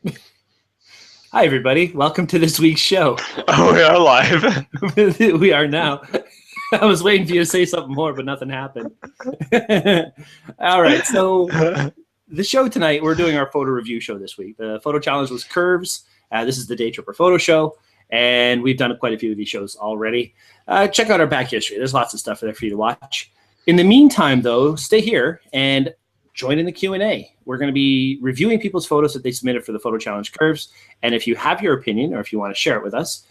Hi, everybody. Welcome to this week's show. Oh, we are live. We are now. I was waiting for you to say something more, but nothing happened. All right. So the show tonight, we're doing our photo review show this week. The photo challenge was curves. This is the Daytripper photo show, and we've done quite a few of these shows already. Check out our back history. There's lots of stuff there for you to watch. In the meantime, though, stay here and join in the Q&A. We're going to be reviewing people's photos that they submitted for the photo challenge curves. And if you have your opinion or if you want to share it with us,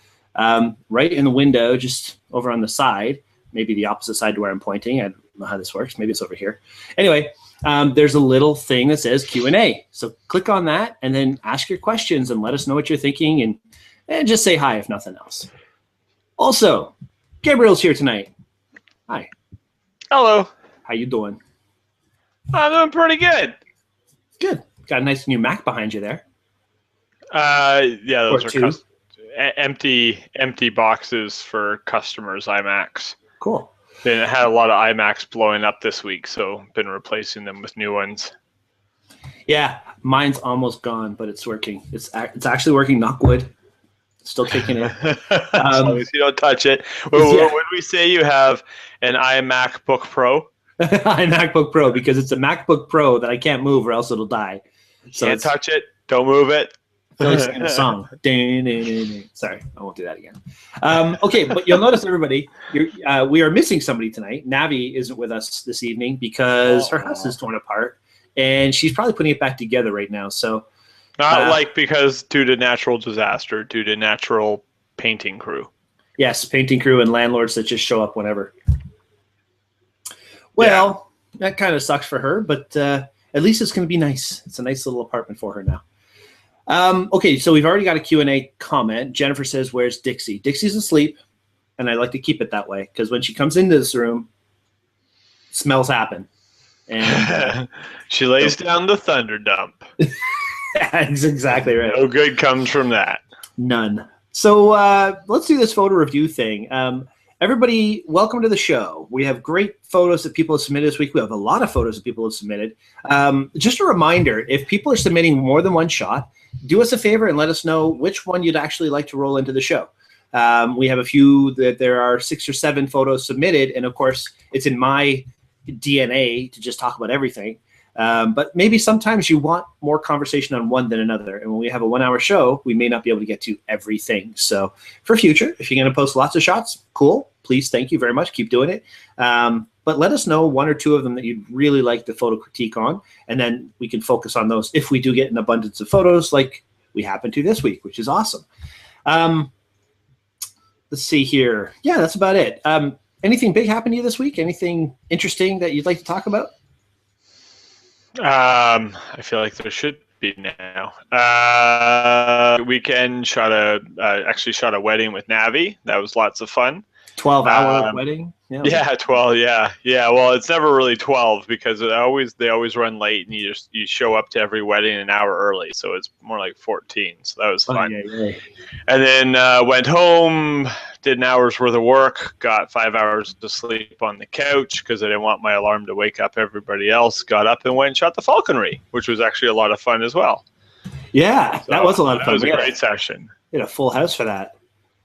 right in the window, just over on the side, maybe the opposite side to where I'm pointing. I don't know how this works. Maybe it's over here. Anyway, there's a little thing that says Q&A. So click on that and then ask your questions and let us know what you're thinking and just say hi if nothing else. Also, Gabriel's here tonight. Hi. Hello. How you doing? I'm doing pretty good. Good. Got a nice new Mac behind you there. Yeah, those Or are empty boxes for customers' iMacs. Cool. Then I had a lot of iMacs blowing up this week, so been replacing them with new ones. Yeah, mine's almost gone, but it's working. It's actually working. Knock wood. Still kicking it. As long as you don't touch it. When we say you have an iMacBook Pro, MacBook Pro, because it's a MacBook Pro that I can't move or else it'll die. So can't touch it. Don't move it. Really singing a song. Sorry, I won't do that again. Okay, but you'll notice, everybody, we are missing somebody tonight. Navi isn't with us this evening because her house is torn apart, and she's probably putting it back together right now. So, not because due to natural disaster, due to natural painting crew. Yes, painting crew and landlords that just show up whenever. Well, that kind of sucks for her, but at least it's going to be nice. It's a nice little apartment for her now. Okay, so we've already got a Q&A comment. Jennifer says, where's Dixie? Dixie's asleep, and I like to keep it that way because when she comes into this room, smells happen. And she lays down the thunder dump. That's exactly right. No good comes from that. None. So let's do this photo review thing. Everybody, welcome to the show. We have great photos that people have submitted this week. We have a lot of photos that people have submitted. Just a reminder, if people are submitting more than one shot, do us a favor and let us know which one you'd actually like to roll into the show. We have a few that there are 6 or 7 photos submitted. And of course, it's in my DNA to just talk about everything. But maybe sometimes you want more conversation on one than another. And when we have a 1-hour show, we may not be able to get to everything. So for future, if you're going to post lots of shots, cool. Please, thank you very much. Keep doing it. But let us know 1 or 2 of them that you'd really like the photo critique on. And then we can focus on those if we do get an abundance of photos like we happen to this week, which is awesome. Let's see here. Yeah, that's about it. Anything big happened to you this week? Anything interesting that you'd like to talk about? I feel like there should be now. Weekend actually shot a wedding with Navi. That was lots of fun. 12-hour wedding. Yeah, 12. Yeah. Well, it's never really 12 because they always run late, and you show up to every wedding an hour early, so it's more like 14. So that was fun. Yeah. And then went home, did an hour's worth of work, got 5 hours to sleep on the couch because I didn't want my alarm to wake up everybody else. Got up and went and shot the falconry, which was actually a lot of fun as well. Yeah, so that was a lot of fun. That was a great session. We had a full house for that.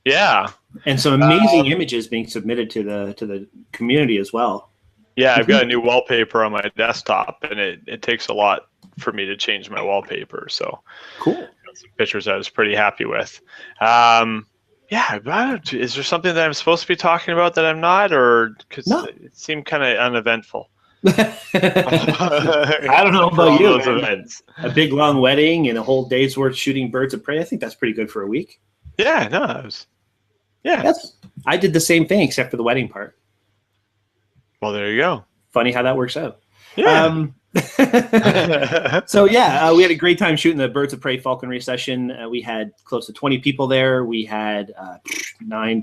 Yeah. And some amazing images being submitted to the community as well. Yeah, I've got a new wallpaper on my desktop, and it takes a lot for me to change my wallpaper. So cool. Some pictures I was pretty happy with. Yeah, is there something that I'm supposed to be talking about that I'm not, or because it seemed kind of uneventful? I don't know about you. Events. A big long wedding and a whole day's worth shooting birds of prey. I think that's pretty good for a week. Yeah, no, it was. Yeah, I did the same thing except for the wedding part. Well, there you go. Funny how that works out. Yeah. So yeah, we had a great time shooting the birds of prey falconry session. We had close to 20 people there. We had 9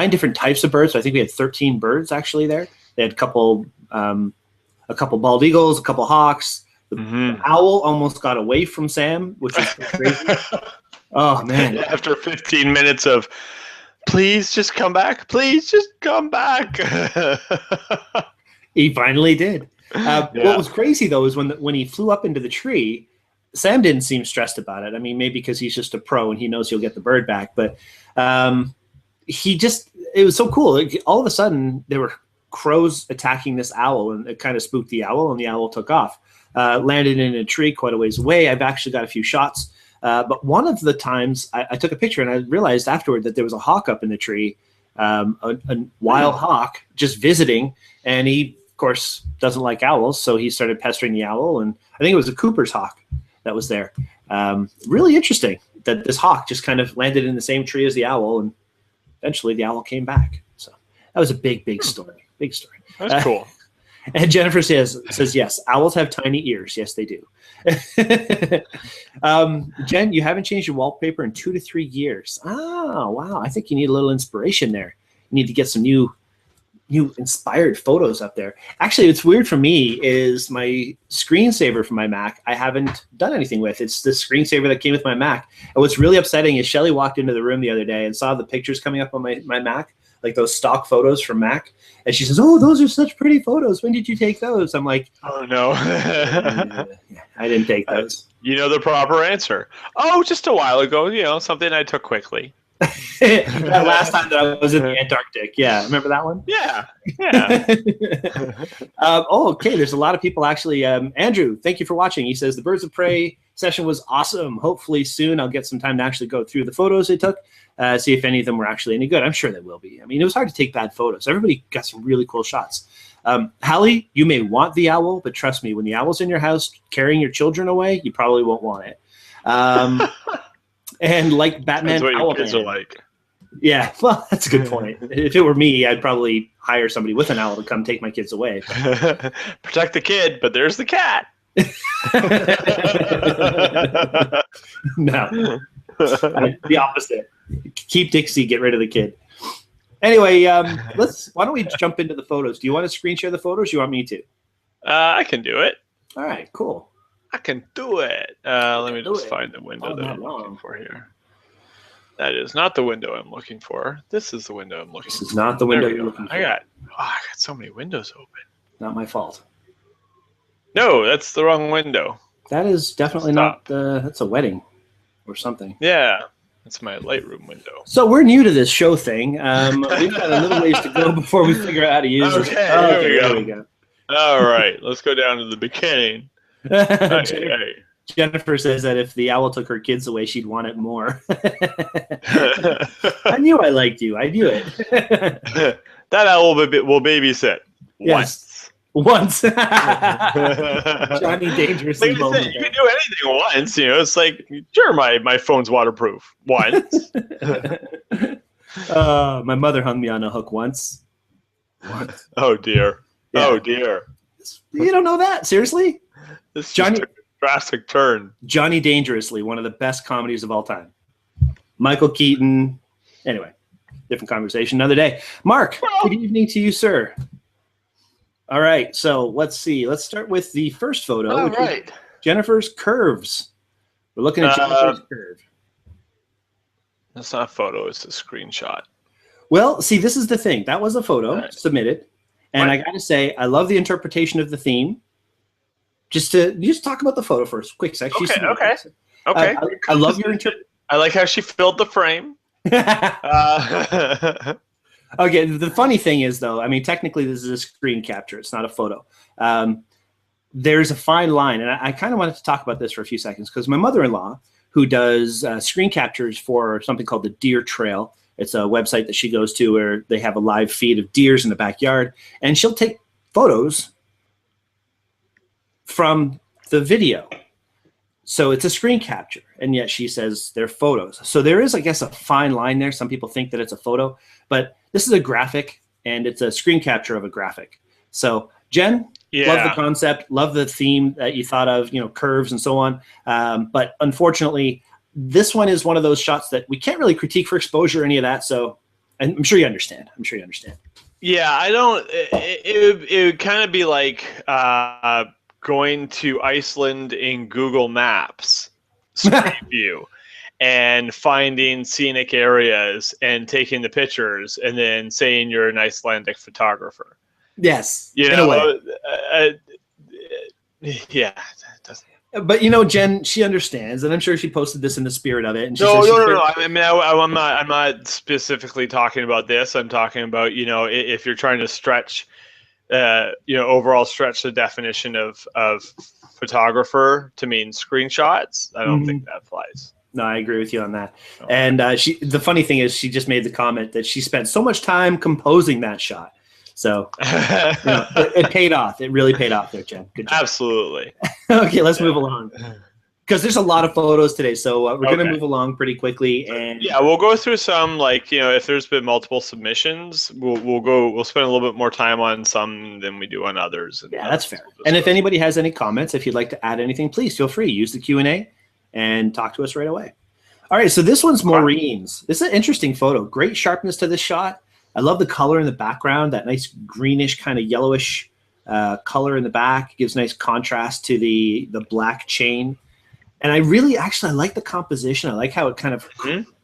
different types of birds. So I think we had 13 birds actually there. They had a couple bald eagles, a couple hawks. The owl almost got away from Sam, which is crazy. Oh man! After 15 minutes of, please just come back. Please just come back. He finally did. What was crazy though is when he flew up into the tree, Sam didn't seem stressed about it. I mean, maybe because he's just a pro and he knows he'll get the bird back. But it was so cool. Like, all of a sudden, there were crows attacking this owl, and it kind of spooked the owl, and the owl took off. Landed in a tree quite a ways away. I've actually got a few shots. But one of the times I took a picture, and I realized afterward that there was a hawk up in the tree, a wild hawk just visiting, and he, of course, doesn't like owls, so he started pestering the owl, and I think it was a Cooper's hawk that was there. Really interesting that this hawk just kind of landed in the same tree as the owl, and eventually the owl came back. So that was a big story. Big story. That's cool. And Jennifer says, yes, owls have tiny ears. Yes, they do. Jen, you haven't changed your wallpaper in 2 to 3 years. Oh, wow. I think you need a little inspiration there. You need to get some new inspired photos up there. Actually, what's weird for me is my screensaver for my Mac, I haven't done anything with. It's the screensaver that came with my Mac. And what's really upsetting is Shelly walked into the room the other day and saw the pictures coming up on my Mac, like those stock photos from Mac. And she says, "Oh, those are such pretty photos. When did you take those?" I'm like, "Oh, no." I didn't take those. You know the proper answer. Oh, just a while ago, something I took quickly. That last time that I was in the Antarctic. Yeah, remember that one? Yeah. Okay, there's a lot of people actually. Andrew, thank you for watching. He says, the Birds of Prey session was awesome. Hopefully soon I'll get some time to actually go through the photos they took, see if any of them were actually any good. I'm sure they will be. I mean, it was hard to take bad photos. Everybody got some really cool shots. Hallie, you may want the owl, but trust me, when the owl's in your house carrying your children away, you probably won't want it. And like Batman, that's what your kids are like. Yeah, well, that's a good point. If it were me, I'd probably hire somebody with an owl to come take my kids away. Protect the kid, but there's the cat. No, the opposite. Keep Dixie, get rid of the kid. Anyway, why don't we jump into the photos? Do you want to screen share the photos? Or you want me to? I can do it. All right, cool. I can do it. Let me just find the window that I'm looking for here. That is not the window I'm looking for. This is the window I'm looking for. This is not the window you're looking for. I got so many windows open. Not my fault. No, that's the wrong window. That is definitely not that's a wedding or something. Yeah, that's my Lightroom window. So we're new to this show thing. We've got a little ways to go before we figure out how to use it. Okay, there we go. All right, let's go down to the beginning. Jennifer says that if the owl took her kids away, she'd want it more. I knew I liked you. I knew it. That owl will babysit. Yes. Once. Johnny dangerously. Like I said, you can do anything once. It's like, sure, my phone's waterproof. Once. My mother hung me on a hook once. Oh, dear. Yeah. Oh, dear. You don't know that? Seriously? This Johnny took a drastic turn. Johnny Dangerously, one of the best comedies of all time. Michael Keaton. Anyway, different conversation another day. Mark, good evening to you, sir. All right, so let's see. Let's start with the first photo. All right. Jennifer's curves. We're looking at Jennifer's curve. That's not a photo. It's a screenshot. Well, see, this is the thing. That was a photo submitted. And I got to say, I love the interpretation of the theme. Just talk about the photo first. Quick sec. Okay. I love your interpretation. I like how she filled the frame. Okay, the funny thing is, though, I mean, technically this is a screen capture. It's not a photo. There's a fine line, and I kind of wanted to talk about this for a few seconds because my mother-in-law, who does screen captures for something called the Deer Trail, it's a website that she goes to where they have a live feed of deers in the backyard, and she'll take photos from the video. So it's a screen capture, and yet she says they're photos. So there is, I guess, a fine line there. Some people think that it's a photo, but this is a graphic, and it's a screen capture of a graphic. So, Jen, love the concept, love the theme that you thought of, curves and so on. But unfortunately, this one is one of those shots that we can't really critique for exposure or any of that. So I'm sure you understand. Yeah, I don't. It would kind of be like going to Iceland in Google Maps Street View and finding scenic areas and taking the pictures and then saying you're an Icelandic photographer. Yes. Yeah. But you know, Jen, she understands, and I'm sure she posted this in the spirit of it. And she No, says no, no, no. I mean, I'm not specifically talking about this. I'm talking about, if you're trying to stretch, overall stretch the definition of photographer to mean screenshots. I don't think that applies. No, I agree with you on that. And the funny thing is, she just made the comment that she spent so much time composing that shot. So it paid off. It really paid off there, Jen. Good job. Absolutely. Okay, let's move along. Because there's a lot of photos today, so we're going to move along pretty quickly. And yeah, we'll go through some, if there's been multiple submissions, we'll spend a little bit more time on some than we do on others. Yeah, that's fair. And if anybody has any comments, if you'd like to add anything, please feel free. Use the Q&A and talk to us right away. All right, so this one's Maureen's. This is an interesting photo. Great sharpness to this shot. I love the color in the background, that nice greenish kind of yellowish color in the back. It gives nice contrast to the black chain. And I really actually like the composition. I like how it kind of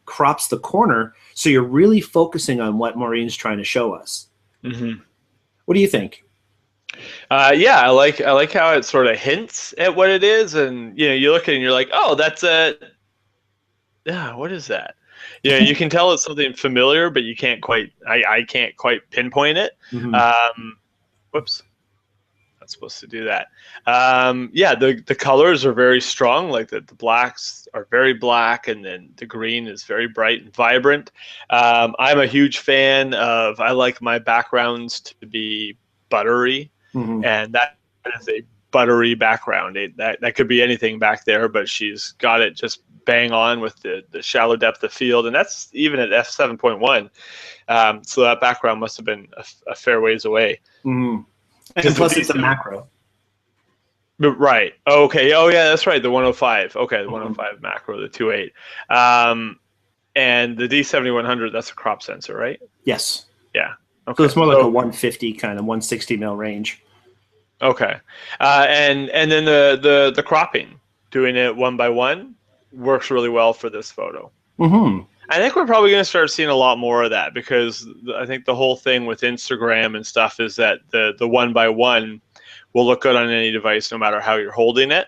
crops the corner. So you're really focusing on what Maureen's trying to show us. What do you think? Yeah, I like how it sort of hints at what it is. And, you look at it and you're like, oh, that's what is that? You can tell it's something familiar, but you can't quite, I can't quite pinpoint it. Whoops. Supposed to do that. Yeah, the colors are very strong. Like the blacks are very black, and then the green is very bright and vibrant. I'm a huge fan of. I like my backgrounds to be buttery, and that is a buttery background. That could be anything back there, but she's got it just bang on with the shallow depth of field, and that's even at f7.1. So that background must have been a fair ways away. And plus, it's a macro. Right. Okay. Oh, yeah, that's right. The 105. Okay, the 105 macro, the 2.8. And the D7100, that's a crop sensor, right? Yes. Yeah. Okay. So it's more like a 150 kind of 160 mil range. Okay. And then the cropping, doing it 1x1, works really well for this photo. I think we're probably going to start seeing a lot more of that, because I think the whole thing with Instagram and stuff is that the 1x1 will look good on any device no matter how you're holding it.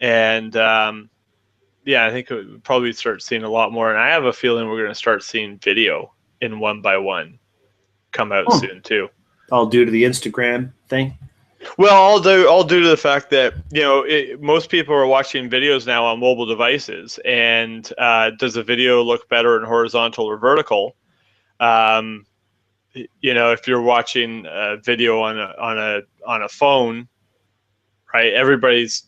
And yeah, I think we'll probably start seeing a lot more. And I have a feeling we're going to start seeing video in 1x1 come out soon too. All due to the Instagram thing? Well, all due to the fact that most people are watching videos now on mobile devices, and does a video look better in horizontal or vertical? If you're watching a video on a phone, right? Everybody's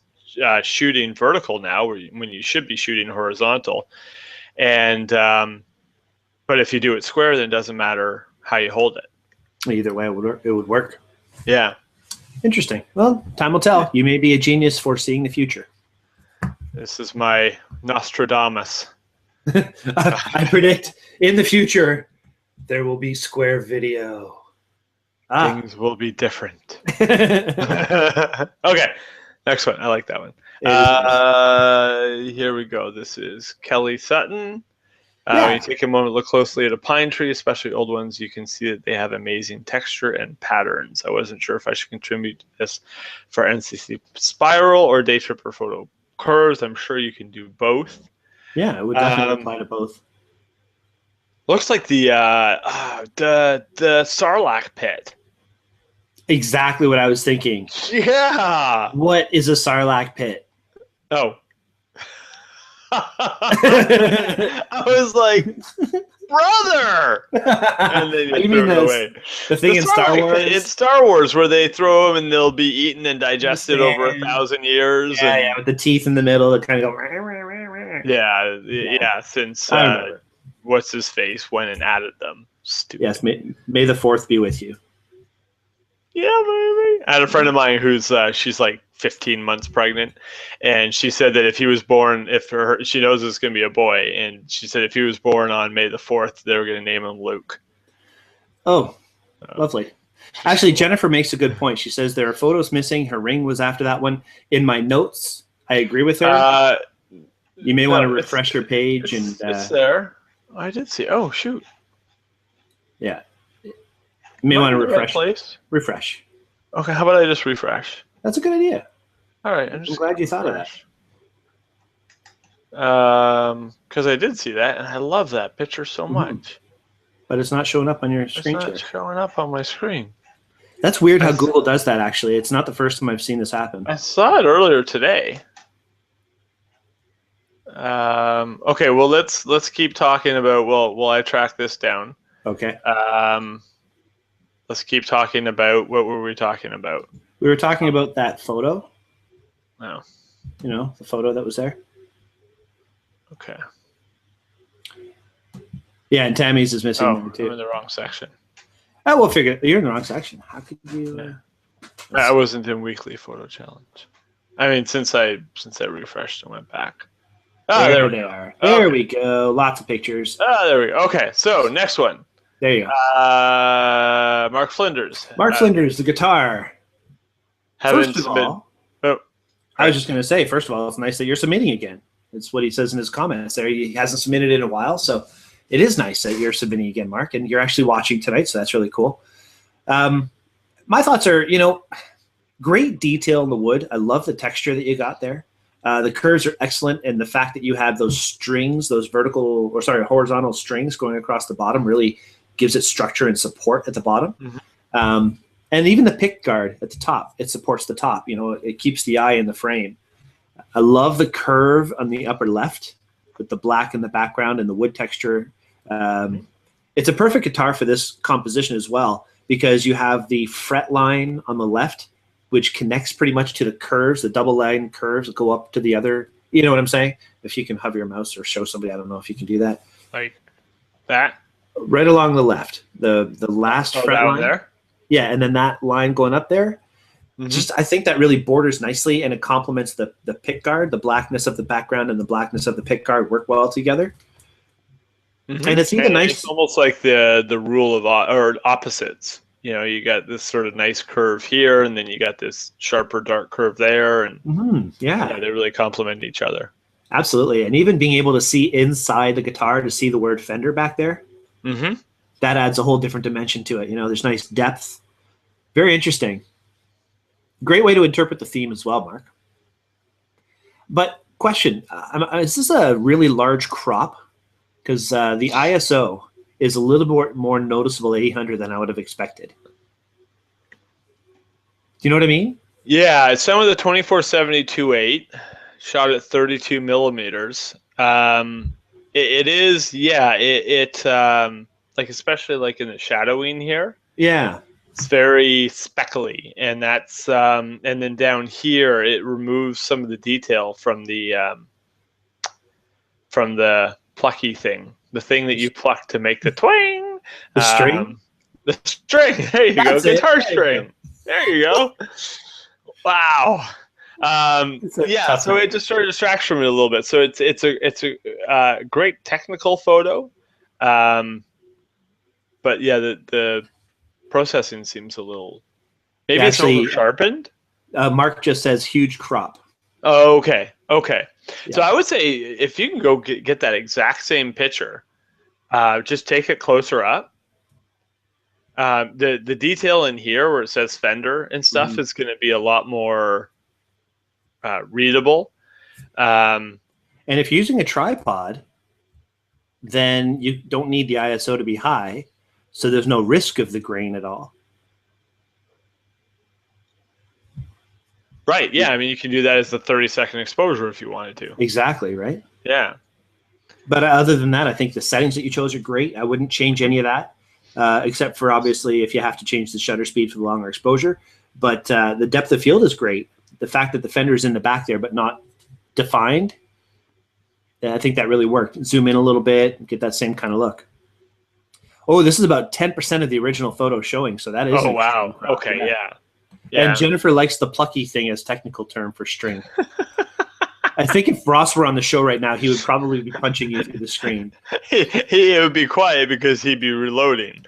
shooting vertical now, when you should be shooting horizontal, and but if you do it square, then it doesn't matter how you hold it. Either way, it would work. Yeah. Interesting. Well, time will tell. You may be a genius foreseeing the future. This is my Nostradamus. I predict in the future there will be square video. Things will be different. Okay, next one. I like that one. Here we go. This is Kelly Sutton. When you take a moment to look closely at a pine tree, especially old ones, you can see that they have amazing texture and patterns. I wasn't sure if I should contribute to this for NCC Spiral or Daytripper Photo Curves. I'm sure you can do both. Yeah, it would definitely apply to both. Looks like the Sarlacc pit. Exactly what I was thinking. Yeah. What is a Sarlacc pit? Oh. I was like, brother! And then you threw it away. The thing in Star Wars? It's Star Wars, where they throw them and they'll be eaten and digested over 1,000 years. Yeah, with the teeth in the middle that kind of go... Yeah, since what's his face went and added them. Stupid. Yes, may the 4th be with you. Yeah, maybe. I had a friend of mine who's she's like 15 months pregnant, and she said that if he was born, she knows it's going to be a boy, and she said if he was born on May the 4th, they were going to name him Luke. Oh, lovely. Actually, Jennifer makes a good point. She says there are photos missing. Her ring was after that one. In my notes, I agree with her. You may want to refresh your page. It's there. I did see. Oh, shoot. Yeah. You may want to refresh. Place? Refresh. Okay, how about I just refresh? That's a good idea. All right. I'm glad you thought of that. Because I did see that, and I love that picture so much. But it's not showing up on your screen share. It's not showing up on my screen. That's weird how Google does that, actually. It's not the first time I've seen this happen. I saw it earlier today. Okay, well, let's keep talking about, while I track this down. Okay. Let's keep talking about, what were we talking about? We were talking about that photo. Oh. You know, the photo that was there. Okay. Yeah, and Tammy's is missing there too. I'm in the wrong section. Oh, we'll figure it. You're in the wrong section. How could you? Yeah. I wasn't in weekly photo challenge. I mean, since I refreshed and went back. Oh, there they are. There we go. Lots of pictures. Oh, there we go. Okay, so next one. There you go. Mark Flinders. Mark Flinders, the guitar. First of all, I was just going to say, first of all, it's nice that you're submitting again. It's what he says in his comments there. He hasn't submitted in a while, so it is nice that you're submitting again, Mark, and you're actually watching tonight, so that's really cool. My thoughts are, great detail in the wood. I love the texture that you got there. The curves are excellent, and the fact that you have those strings, those horizontal strings going across the bottom really gives it structure and support at the bottom. Mm-hmm. And even the pick guard at the top, it supports the top. It keeps the eye in the frame. I love the curve on the upper left with the black in the background and the wood texture. It's a perfect guitar for this composition as well, because you have the fret line on the left, which connects pretty much to the curves, the double line curves that go up to the other. You know what I'm saying? If you can hover your mouse or show somebody, I don't know if you can do that. Like that? Right along the left, the last fret line. There? Yeah, and then that line going up there. Mm-hmm. I think that really borders nicely, and it complements the pick guard. The blackness of the background and the blackness of the pick guard work well together. Mm-hmm. And it's even nice. It's almost like the rule of opposites. You got this sort of nice curve here, and then you got this sharper, dark curve there, and they really complement each other. Absolutely, and even being able to see inside the guitar to see the word Fender back there, that adds a whole different dimension to it. There's nice depth. Very interesting. Great way to interpret the theme as well, Mark. But question, is this a really large crop? Because the ISO is a little bit more noticeable at 800 than I would have expected. Do you know what I mean? Yeah, some of the 24-70-2.8 shot at 32 millimeters. It is, like especially like in the shadowing here. Yeah. It's very speckly, and that's and then down here it removes some of the detail from the plucky thing, the thing that you pluck to make the twang. The string. The string. There you go. Guitar string. There you go. Wow. So it just sort of distracts from it a little bit. So it's a great technical photo, but yeah, the processing seems a little, maybe actually, it's over sharpened. Mark just says huge crop. Oh, okay. Yeah. So I would say if you can go get that exact same picture, just take it closer up. The detail in here where it says Fender and stuff is going to be a lot more readable. And if you're using a tripod, then you don't need the ISO to be high, so there's no risk of the grain at all. Right, yeah. I mean, you can do that as the 30-second exposure if you wanted to. Exactly, right? Yeah. But other than that, I think the settings that you chose are great. I wouldn't change any of that, except for obviously if you have to change the shutter speed for the longer exposure. But the depth of field is great. The fact that the fender is in the back there but not defined, I think that really worked. Zoom in a little bit, get that same kind of look. Oh, this is about 10% of the original photo showing, so that is. Oh, wow. Okay, yeah. And Jennifer likes the plucky thing as technical term for string. I think if Ross were on the show right now, he would probably be punching you through the screen. He would be quiet because he'd be reloading.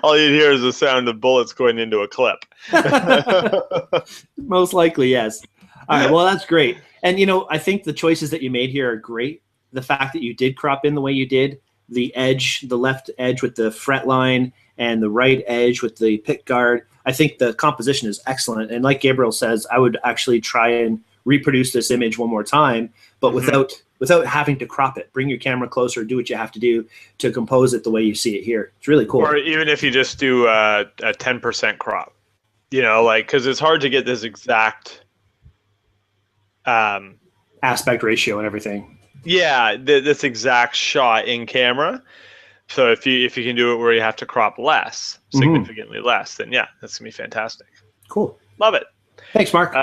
All you'd hear is the sound of bullets going into a clip. Most likely, yes. All right, well, that's great. And, I think the choices that you made here are great. The fact that you did crop in the way you did, the edge, the left edge with the fret line, and the right edge with the pick guard. I think the composition is excellent. And like Gabriel says, I would actually try and reproduce this image one more time, but without having to crop it. Bring your camera closer, do what you have to do to compose it the way you see it here. It's really cool. Or even if you just do a 10% crop, you know, like, because it's hard to get this exact aspect ratio and everything. Yeah, this exact shot in camera. So if you can do it where you have to crop less, significantly less, then yeah, that's gonna be fantastic. Cool. Love it. Thanks, Mark.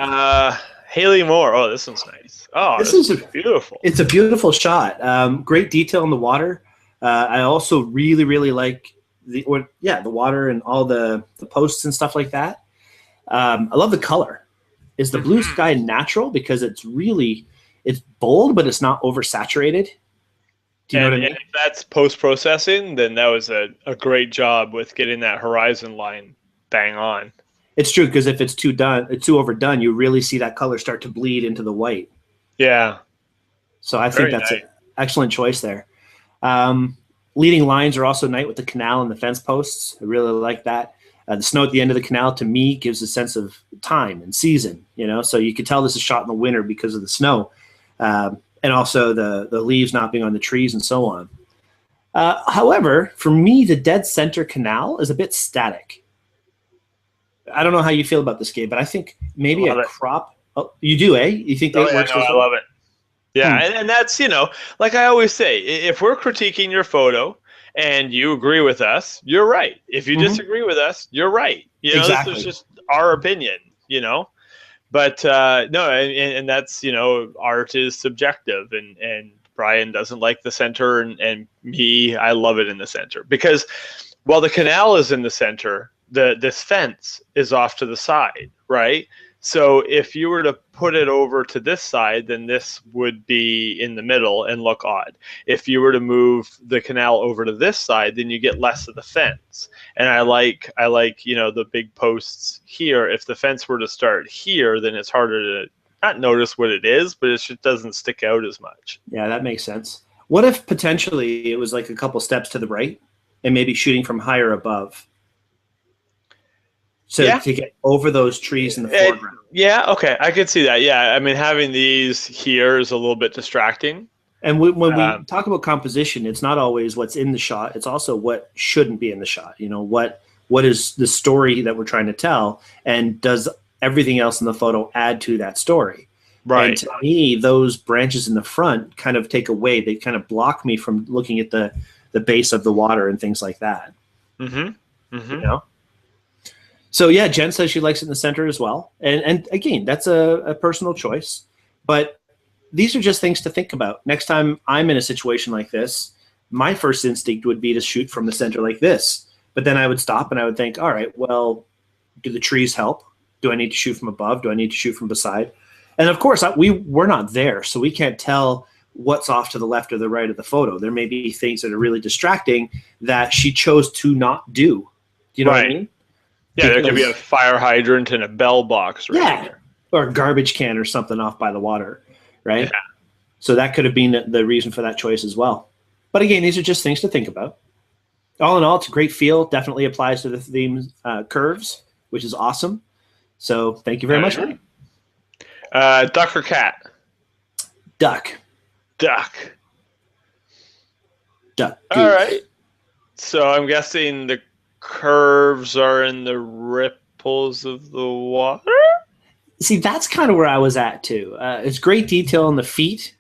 Haley Moore. Oh, this one's nice. Oh, this is beautiful. It's a beautiful shot. Great detail in the water. I also really like the water and all the posts and stuff like that. I love the color. Is the blue sky natural? Because it's bold, but it's not oversaturated. Do you know what I mean? And if that's post-processing, then that was a great job with getting that horizon line bang on. It's true, because if it's too overdone, you really see that color start to bleed into the white. Yeah. So I think that's an excellent choice there. Leading lines are also nice with the canal and the fence posts. I really like that. The snow at the end of the canal, to me, gives a sense of time and season, you know? So you could tell this is shot in the winter because of the snow. And also the leaves not being on the trees and so on. However, for me, the dead center canal is a bit static. I don't know how you feel about this, Gabe, but I think maybe a crop. Oh, you do, eh? You think that works? I love it. Yeah, and that's, you know, like I always say, if we're critiquing your photo and you agree with us, you're right. If you disagree with us, you're right. You know, exactly. This is just our opinion, you know? But no, and that's, you know, art is subjective, and Brian doesn't like the center, and me, I love it in the center, because while the canal is in the center, this fence is off to the side, right? So if you were to put it over to this side, then this would be in the middle and look odd. If you were to move the canal over to this side, then you get less of the fence. And I like, you know, the big posts here. If the fence were to start here, then it's harder to not notice what it is, but it just doesn't stick out as much. Yeah, that makes sense. What if potentially it was like a couple steps to the right and maybe shooting from higher above? So to get over those trees in the foreground. Yeah, okay, I could see that. Yeah, I mean, having these here is a little bit distracting. And when we talk about composition, it's not always what's in the shot. It's also what shouldn't be in the shot. You know, what is the story that we're trying to tell, and does everything else in the photo add to that story? Right. And to me, those branches in the front kind of take away. They kind of block me from looking at the base of the water and things like that. You know? So yeah, Jen says she likes it in the center as well. And again, that's a personal choice. But these are just things to think about. Next time I'm in a situation like this, my first instinct would be to shoot from the center like this. But then I would stop and I would think, all right, well, do the trees help? Do I need to shoot from above? Do I need to shoot from beside? And of course, we're not there, so we can't tell what's off to the left or the right of the photo. There may be things that are really distracting that she chose to not do. Do you know what I mean? Yeah, there could be a fire hydrant and a bell box right there. Or a garbage can or something off by the water, right? Yeah. So that could have been the reason for that choice as well. But again, these are just things to think about. All in all, it's a great feel. Definitely applies to the theme curves, which is awesome. So thank you very much. Duck or cat? Duck. Duck. Duck. All right. So I'm guessing the curves are in the ripples of the water? See, that's kind of where I was at too. It's great detail in the feet,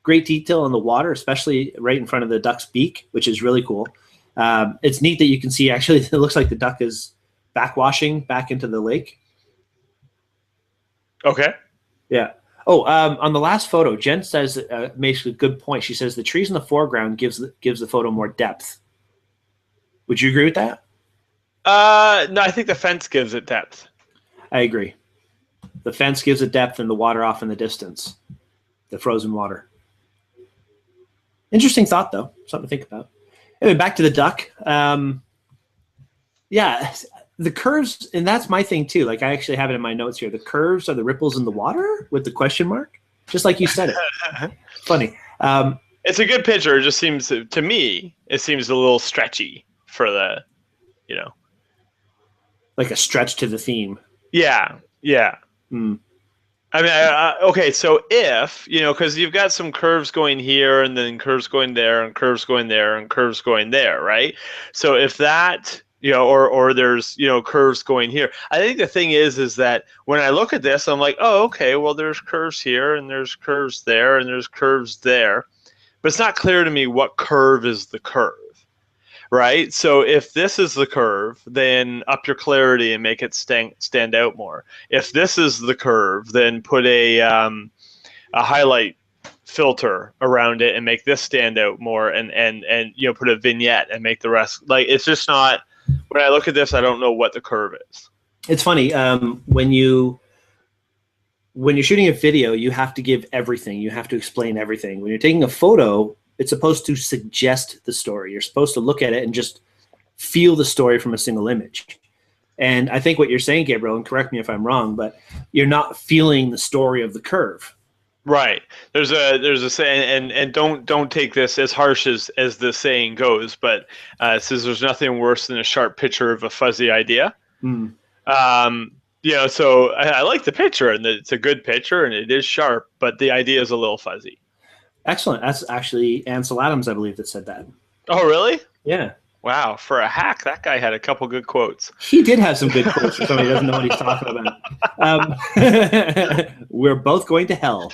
great detail in the water, especially right in front of the duck's beak, which is really cool. It's neat that you can see, actually, it looks like the duck is backwashing back into the lake. Okay. Yeah. Oh, on the last photo, Jen says, makes a good point. She says the trees in the foreground gives the photo more depth. Would you agree with that? No, I think the fence gives it depth. I agree. The fence gives it depth and the water off in the distance, the frozen water. Interesting thought, though. Something to think about. Anyway, back to the duck. Yeah, the curves, and that's my thing, too. Like, I actually have it in my notes here. The curves are the ripples in the water with the question mark, just like you said it. Funny. It's a good picture. It just seems, to me, it seems a little stretchy for the you know. Like a stretch to the theme. Yeah. Mm. I mean, okay, so if, because you've got some curves going here and then curves going there and curves going there and curves going there, right? So if that, or there's, curves going here. I think the thing is that when I look at this, I'm like, oh, okay, well, there's curves here and there's curves there and there's curves there. But it's not clear to me what curve is the curve. Right? So if this is the curve, then up your clarity and make it stand out more. If this is the curve, then put a highlight filter around it and make this stand out more, and put a vignette and make the rest, like, it's just not, when I look at this, I don't know what the curve is. It's funny, when you're shooting a video, you have to give everything. You have to explain everything. When you're taking a photo, it's supposed to suggest the story. You're supposed to look at it and just feel the story from a single image. And I think what you're saying, Gabriel, and correct me if I'm wrong, but you're not feeling the story of the curve. Right. There's a saying, and don't take this as harsh as the saying goes, but it says there's nothing worse than a sharp picture of a fuzzy idea. Mm. So I like the picture, and it's a good picture, and it is sharp, but the idea is a little fuzzy. Excellent. That's actually Ansel Adams, I believe, that said that. Oh, really? Yeah. Wow. For a hack, that guy had a couple good quotes. He did have some good quotes for somebody who doesn't know what he's talking about. We're both going to hell.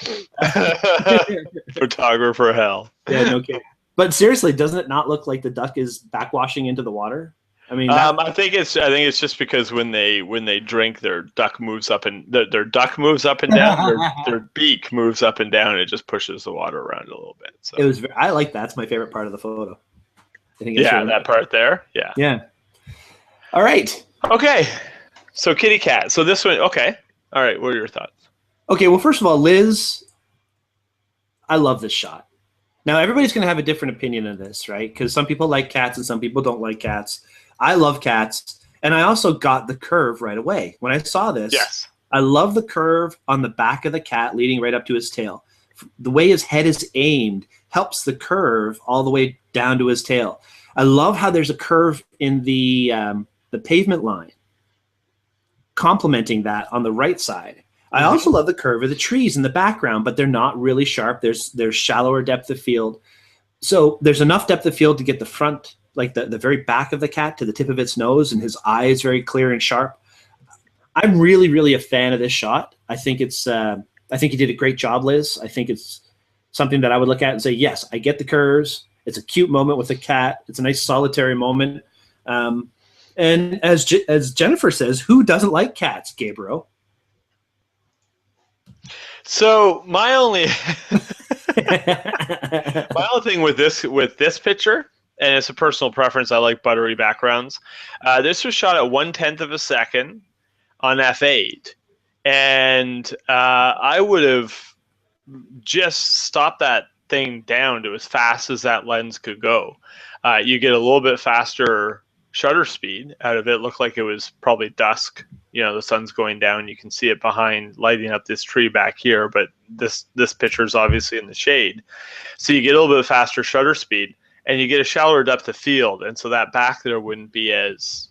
Photographer hell. Yeah, no kidding. But seriously, doesn't it not look like the duck is backwashing into the water? I mean, I think it's just because when they drink, their duck moves up and their duck moves up and down. their beak moves up and down. And it just pushes the water around a little bit. So it was. I like that. That's my favorite part of the photo. I think. Yeah, really that part there. Yeah. Yeah. All right. Okay. So kitty cat. So this one. Okay. All right. What are your thoughts? Okay. Well, first of all, Liz, I love this shot. Now everybody's going to have a different opinion of this, right? Because some people like cats and some people don't like cats. I love cats, and I also got the curve right away. When I saw this, yes. I love the curve on the back of the cat leading right up to his tail. The way his head is aimed helps the curve all the way down to his tail. I love how there's a curve in the pavement line, complementing that on the right side. I also love the curve of the trees in the background, but they're not really sharp. There's shallower depth of field. So there's enough depth of field to get the front, like the very back of the cat to the tip of its nose, and his eye is very clear and sharp. I'm really, really a fan of this shot. I think you did a great job, Liz. I think it's something that I would look at and say, yes, I get the curves. It's a cute moment with the cat. It's a nice solitary moment. And as Jennifer says, who doesn't like cats, Gabriel? So my only thing with this picture, and it's a personal preference, I like buttery backgrounds. This was shot at 1/10 of a second on f8, and I would have just stopped that thing down to as fast as that lens could go. You get a little bit faster shutter speed out of it. Looked like it was probably dusk. The sun's going down. You can see it behind, lighting up this tree back here, but this picture is obviously in the shade. So you get a little bit faster shutter speed, and you get a shallower depth of field, and so that back there wouldn't be as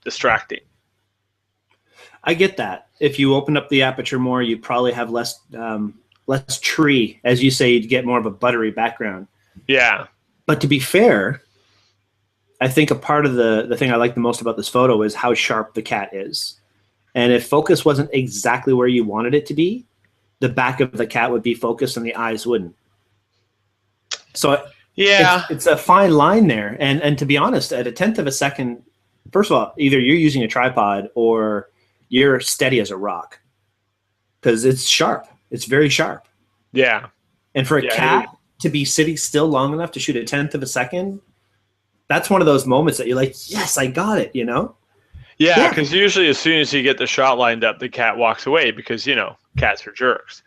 distracting. I get that. If you open up the aperture more, you probably have less tree. As you say, you'd get more of a buttery background. Yeah. But to be fair, I think a part of the thing I like the most about this photo is how sharp the cat is. And if focus wasn't exactly where you wanted it to be, the back of the cat would be focused and the eyes wouldn't. So yeah, it's a fine line there. And to be honest, at 1/10 of a second, first of all, either you're using a tripod or you're steady as a rock, because it's sharp. It's very sharp. Yeah. And for a cat to be sitting still long enough to shoot 1/10 of a second, that's one of those moments that you're like, yes, I got it, Yeah, because usually as soon as you get the shot lined up, the cat walks away because, cats are jerks.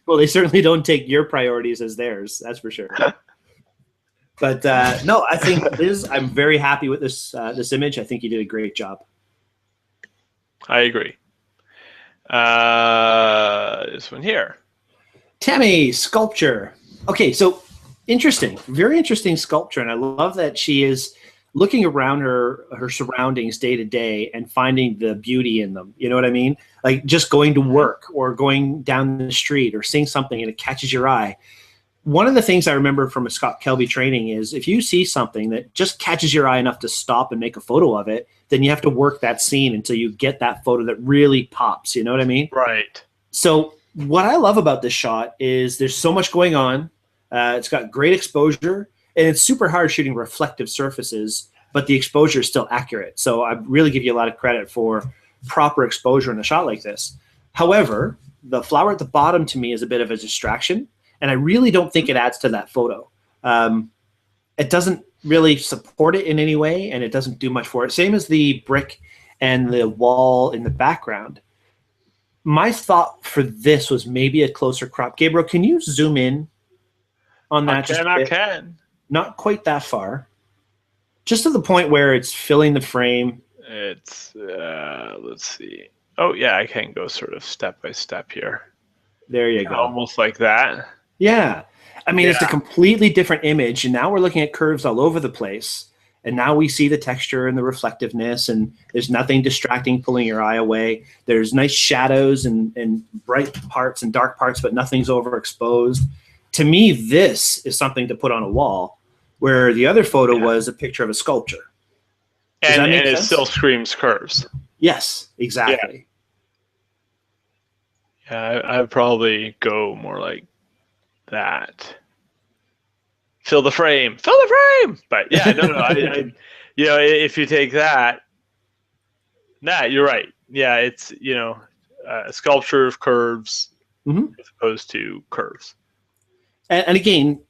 Well, they certainly don't take your priorities as theirs. That's for sure. But no, I think Liz, I'm very happy with this image. I think you did a great job. I agree. This one here. Tammy, sculpture. Okay, so Interesting, very interesting sculpture, and I love that she is looking around her surroundings day to day and finding the beauty in them. You know what I mean? Like just going to work or going down the street or seeing something and it catches your eye. One of the things I remember from a Scott Kelby training is if you see something that just catches your eye enough to stop and make a photo of it, then you have to work that scene until you get that photo that really pops. You know what I mean? Right. So what I love about this shot is there's so much going on. It's got great exposure, and it's super hard shooting reflective surfaces, but the exposure is still accurate. So I really give you a lot of credit for proper exposure in a shot like this. However, the flower at the bottom to me is a bit of a distraction, and I really don't think it adds to that photo. It doesn't really support it in any way, and it doesn't do much for it. Same as the brick and the wall in the background. My thought for this was maybe a closer crop. Gabriel, can you zoom in on that? I can. Not quite that far. Just to the point where it's filling the frame. It's, let's see. Oh, yeah, I can go sort of step by step here. There you go. Almost like that. Yeah. I mean, it's a completely different image, and now we're looking at curves all over the place. And now we see the texture and the reflectiveness, and there's nothing distracting, pulling your eye away. There's nice shadows and bright parts and dark parts, but nothing's overexposed. To me, this is something to put on a wall, where the other photo was a picture of a sculpture. And it still screams curves. Yes, exactly. Yeah, I'd probably go more like that. Fill the frame. Fill the frame! But yeah, no, I you know, if you take that, you're right. Yeah, it's, you know, a sculpture of curves as opposed to curves. And again,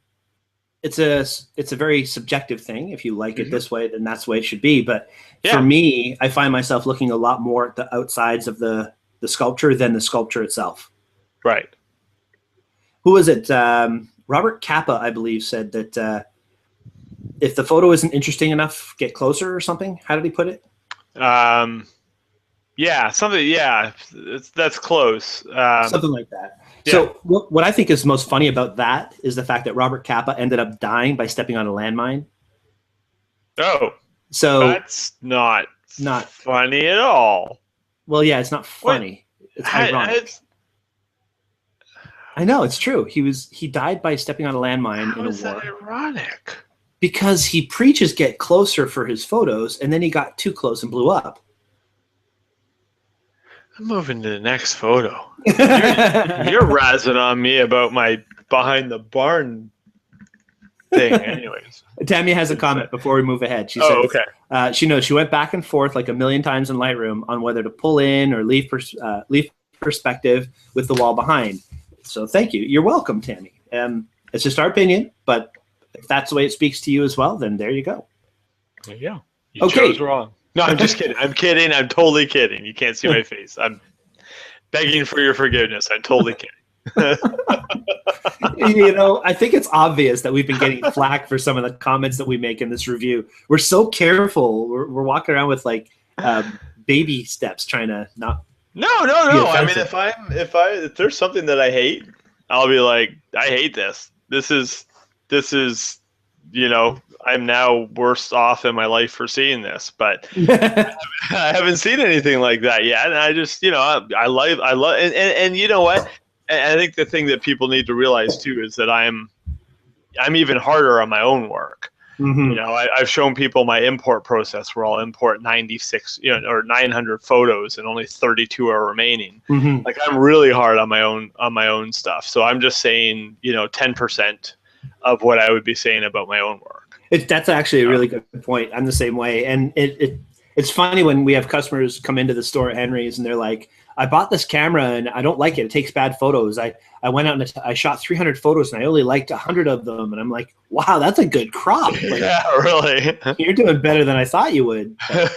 it's a very subjective thing. If you like it this way, then that's the way it should be. But for me, I find myself looking a lot more at the outsides of the sculpture than the sculpture itself. Right. Who was it? Robert Capa, I believe, said that if the photo isn't interesting enough, get closer or something. How did he put it? Yeah, something. Yeah, that's close. Something like that. Yeah. So what I think is most funny about that is the fact that Robert Capa ended up dying by stepping on a landmine. Oh, so that's not funny at all. Well, yeah, it's not funny. It's ironic. I know, it's true. He died by stepping on a landmine in a war. How is that ironic? Because he preaches get closer for his photos, and then he got too close and blew up. I'm moving to the next photo. You're razzing on me about my behind the barn thing. Anyways, Tammy has a comment before we move ahead. She said, okay. She knows she went back and forth like a million times in Lightroom on whether to pull in or leave perspective with the wall behind. So thank you. You're welcome, Tammy. It's just our opinion, but if that's the way it speaks to you as well, then there you go. There you go. You chose wrong. No, I'm just kidding. I'm kidding. I'm totally kidding. You can't see my face. I'm begging for your forgiveness. I'm totally kidding. You know, I think it's obvious that we've been getting flack for some of the comments that we make in this review. We're so careful. We're walking around with like baby steps, trying to not. No. I mean, if there's something that I hate, I'll be like, I hate this. This is, you know, I'm now worse off in my life for seeing this, but I haven't seen anything like that yet. And I just, you know, I love, and you know what? I think the thing that people need to realize too is that I'm even harder on my own work. You know, I've shown people my import process where I'll import 96, you know, or 900 photos and only 32 are remaining. Like I'm really hard on my own stuff. So I'm just saying, you know, 10% of what I would be saying about my own work. That's actually a really good point. I'm the same way. And it's funny when we have customers come into the store at Henry's and they're like, I bought this camera and I don't like it. It takes bad photos. I went out and I shot 300 photos and I only liked 100 of them. And I'm like, wow, that's a good crop. Like, yeah, really. You're doing better than I thought you would. I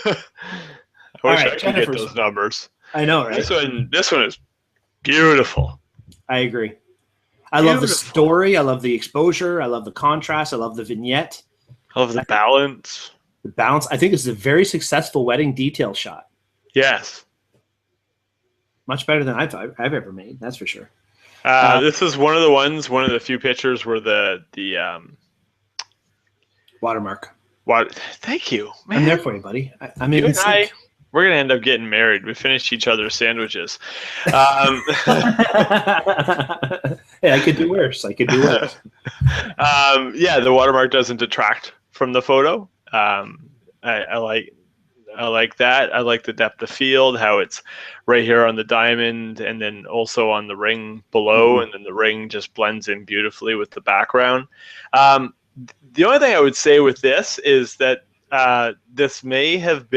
wish I could get those numbers. I know, right? This one is beautiful. I agree. I love the story. I love the exposure. I love the contrast. I love the vignette. I love the balance. The balance. I think this is a very successful wedding detail shot. Yes. Much better than I've ever made. That's for sure. This is one of the few pictures where the Watermark. what? Thank you, man. I'm there for you, buddy. I'm in You the and I, sink. we're gonna end up getting married. We finished each other's sandwiches. Hey, I could do worse. Yeah, the watermark doesn't detract from the photo. I like that. I like the depth of field, how it's right here on the diamond and then also on the ring below, and then the ring just blends in beautifully with the background. The only thing I would say with this is that this may have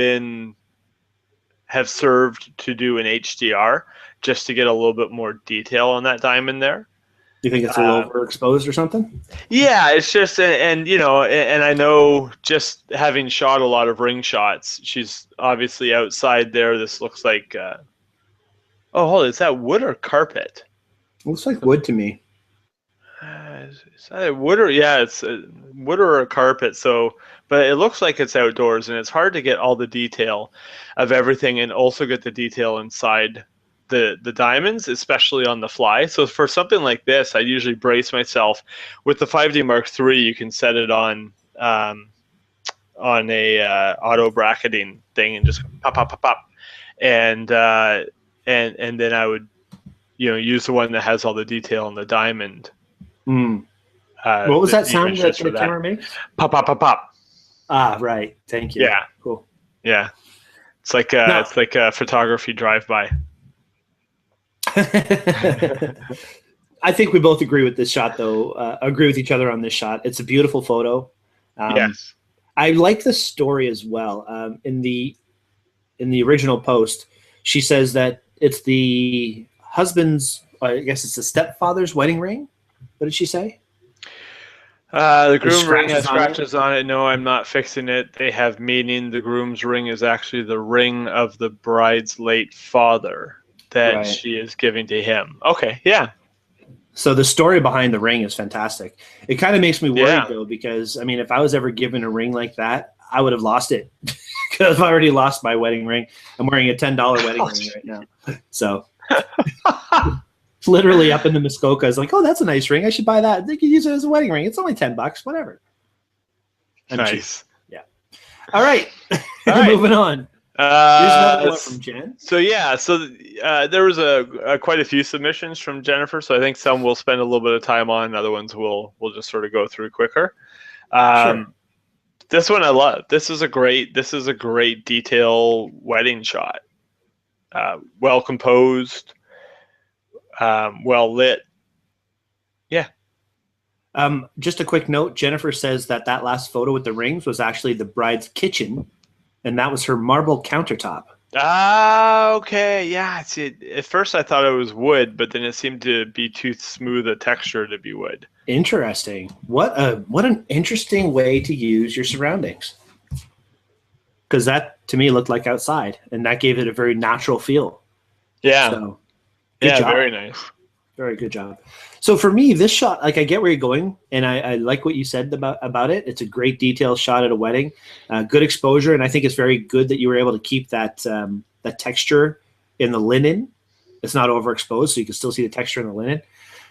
served to do an HDR just to get a little bit more detail on that diamond there. You think it's a little overexposed or something? Yeah, it's just, and I know just having shot a lot of ring shots, she's obviously outside there. This looks like, hold on, is that wood or carpet? It looks like wood to me. Is that wood or, yeah, it's wood or a carpet. So, but it looks like it's outdoors, and it's hard to get all the detail of everything and also get the detail inside the diamonds, especially on the fly. So for something like this, I usually brace myself. With the 5D Mark III, you can set it on a auto bracketing thing and just pop, pop, pop, pop, and then I would use the one that has all the detail on the diamond. What was that sound that the camera makes? Pop, pop, pop, pop. Ah, right. Thank you. Yeah. Cool. Yeah. It's like a photography drive-by. I think we both agree with this shot, though. Agree with each other on this shot. It's a beautiful photo. Yes. I like the story as well. In the original post, she says that it's the husband's, I guess it's the stepfather's wedding ring. What did she say? The groom ring has scratches on it. No, I'm not fixing it. They have meaning. The groom's ring is actually the ring of the bride's late father that she is giving to him. Okay, yeah. So the story behind the ring is fantastic. It kind of makes me worried, though, because, I mean, if I was ever given a ring like that, I would have lost it. Because I've already lost my wedding ring. I'm wearing a $10 wedding ring right now. So it's literally up in the Muskoka. I was like, oh, that's a nice ring. I should buy that. They could use it as a wedding ring. It's only $10, whatever. Nice. Yeah. All right. Moving on. Here's another one from Jen. So there was quite a few submissions from Jennifer. So I think some we'll spend a little bit of time on. Other ones we'll just sort of go through quicker. Sure. This one I love. This is a great detail wedding shot. Well composed, well lit. Yeah. Just a quick note. Jennifer says that last photo with the rings was actually the bride's kitchen. And that was her marble countertop. Ah, okay. Yeah. See, at first I thought it was wood, but then it seemed to be too smooth a texture to be wood. Interesting. What an interesting way to use your surroundings. Because that, to me, looked like outside. And that gave it a very natural feel. Yeah. So, good job. Very nice. Very good job. So for me, this shot, like, I get where you're going, and I like what you said about it. It's a great detail shot at a wedding, good exposure, and I think it's very good that you were able to keep that texture in the linen. It's not overexposed, so you can still see the texture in the linen.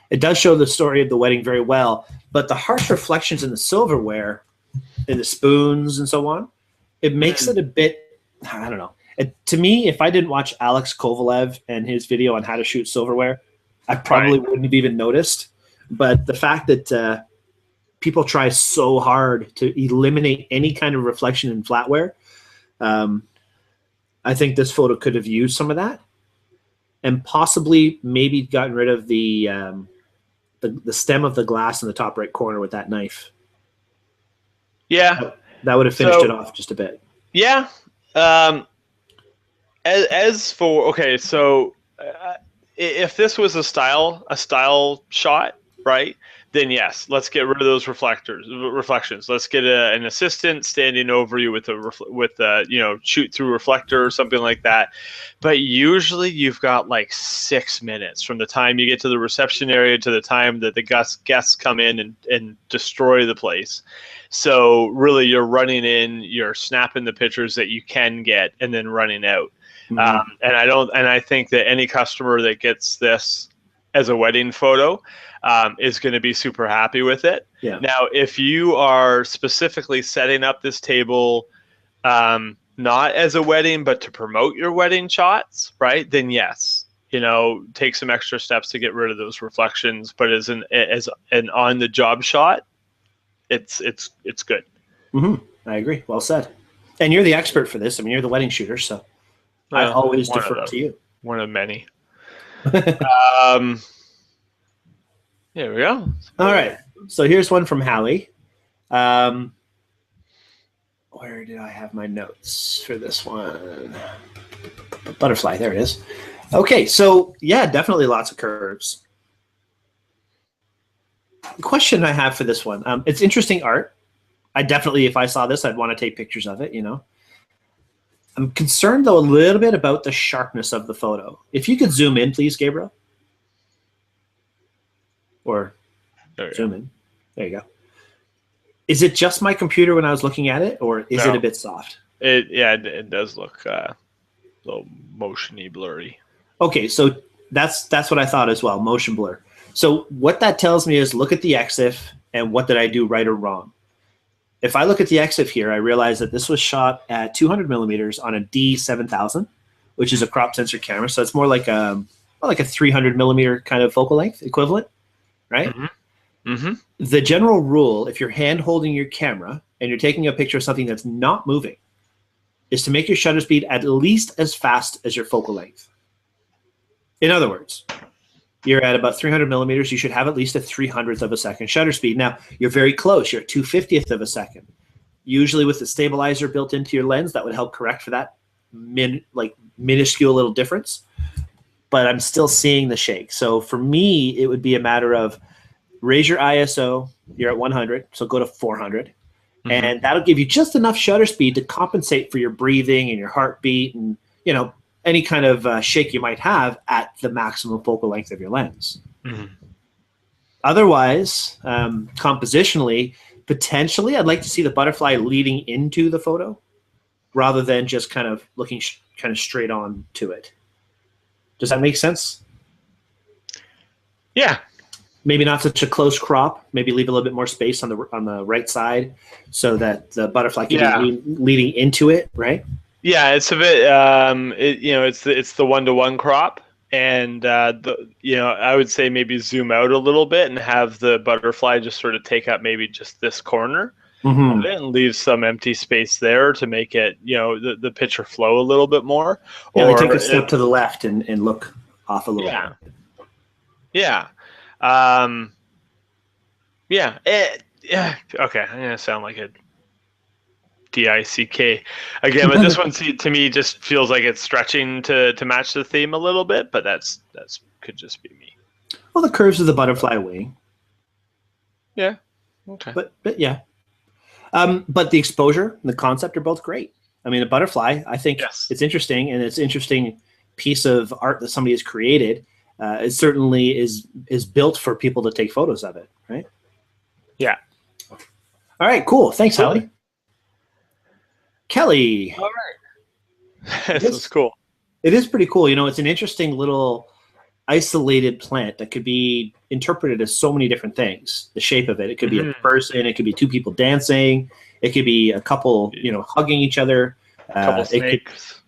It does show the story of the wedding very well, but the harsh reflections in the silverware, in the spoons and so on, it makes it a bit, I don't know. To me, if I didn't watch Alex Kovalev and his video on how to shoot silverware, I probably wouldn't have even noticed. But the fact that people try so hard to eliminate any kind of reflection in flatware, I think this photo could have used some of that, and possibly maybe gotten rid of the stem of the glass in the top right corner with that knife. Yeah, that would have finished it off just a bit. Yeah. As for if this was a style shot, right? Then yes, let's get rid of those reflections. Let's get an assistant standing over you with a shoot through reflector or something like that. But usually you've got like 6 minutes from the time you get to the reception area to the time that the guests come in and destroy the place. So really, you're running in, you're snapping the pictures that you can get, and then running out. And I think that any customer that gets this as a wedding photo is going to be super happy with it. Yeah. Now, if you are specifically setting up this table not as a wedding, but to promote your wedding shots, right? Then yes, take some extra steps to get rid of those reflections. But as an on the job shot, it's good. Mm-hmm. I agree. Well said. And you're the expert for this. I mean, you're the wedding shooter, so I always defer to you. One of many. There we go. All right. So here's one from Hallie. Where did I have my notes for this one? Butterfly. There it is. Okay. So yeah, definitely lots of curves. The question I have for this one, it's interesting art. I definitely, if I saw this, I'd want to take pictures of it, I'm concerned, though, a little bit about the sharpness of the photo. If you could zoom in, please, Gabriel. Or zoom in. There you go. Is it just my computer when I was looking at it, or is it a bit soft? It does look a little motion-y, blurry. Okay, so that's what I thought as well, motion blur. So what that tells me is look at the EXIF and what did I do right or wrong. If I look at the EXIF here, I realize that this was shot at 200 millimeters on a D7000, which is a crop sensor camera. So it's more like a 300 millimeter kind of focal length equivalent, right? Mm-hmm. Mm-hmm. The general rule, if you're hand holding your camera and you're taking a picture of something that's not moving, is to make your shutter speed at least as fast as your focal length. In other words, you're at about 300 millimeters. You should have at least a 300th of a second shutter speed. Now, you're very close. You're at 250th of a second. Usually with the stabilizer built into your lens, that would help correct for that minuscule little difference. But I'm still seeing the shake. So for me, it would be a matter of raise your ISO. You're at 100, so go to 400. Mm-hmm. And that'll give you just enough shutter speed to compensate for your breathing and your heartbeat and, any kind of shake you might have at the maximum focal length of your lens. Mm-hmm. Otherwise, compositionally, potentially, I'd like to see the butterfly leading into the photo rather than just kind of looking kind of straight on to it. Does that make sense? Yeah. Maybe not such a close crop. Maybe leave a little bit more space on the right side so that the butterfly can be leading into it, right? Yeah, it's a bit. It's the 1-to-1 crop, and I would say maybe zoom out a little bit and have the butterfly just sort of take up maybe just this corner of it and leave some empty space there to make it, the picture flow a little bit more. Yeah, or take a step to the left and look off a little bit. Yeah. Okay, I'm gonna sound like a DICK again, but this one to me just feels like it's stretching to match the theme a little bit, but that's could just be me. Well, the curves of the butterfly wing. Yeah. Okay. But yeah. But the exposure and the concept are both great. I mean, the butterfly, I think it's interesting, and it's an interesting piece of art that somebody has created. It certainly is built for people to take photos of it, right? Yeah. All right, cool. Thanks, Hallie. Kelly. All right. This is cool. It is pretty cool. It's an interesting little isolated plant that could be interpreted as so many different things. The shape of it. It could be a person. It could be two people dancing. It could be a couple, hugging each other. A couple snakes.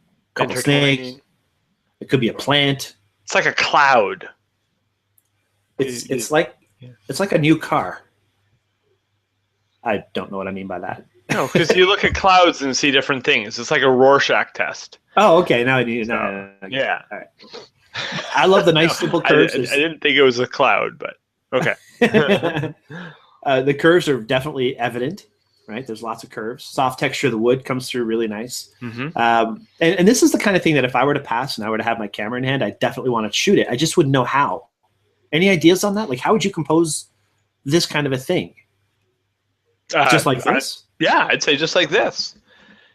It could be a plant. It's like a cloud. It's like a new car. I don't know what I mean by that. No, because you look at clouds and see different things. It's like a Rorschach test. Oh, okay. Now I need to. Yeah. All right. I love the nice simple curves. I didn't think it was a cloud, but okay. The curves are definitely evident, right? There's lots of curves. Soft texture of the wood comes through really nice. Mm-hmm. And this is the kind of thing that if I were to pass and I were to have my camera in hand, I definitely want to shoot it. I just wouldn't know how. Any ideas on that? Like, how would you compose this kind of a thing? Just like this? Yeah, I'd say just like this.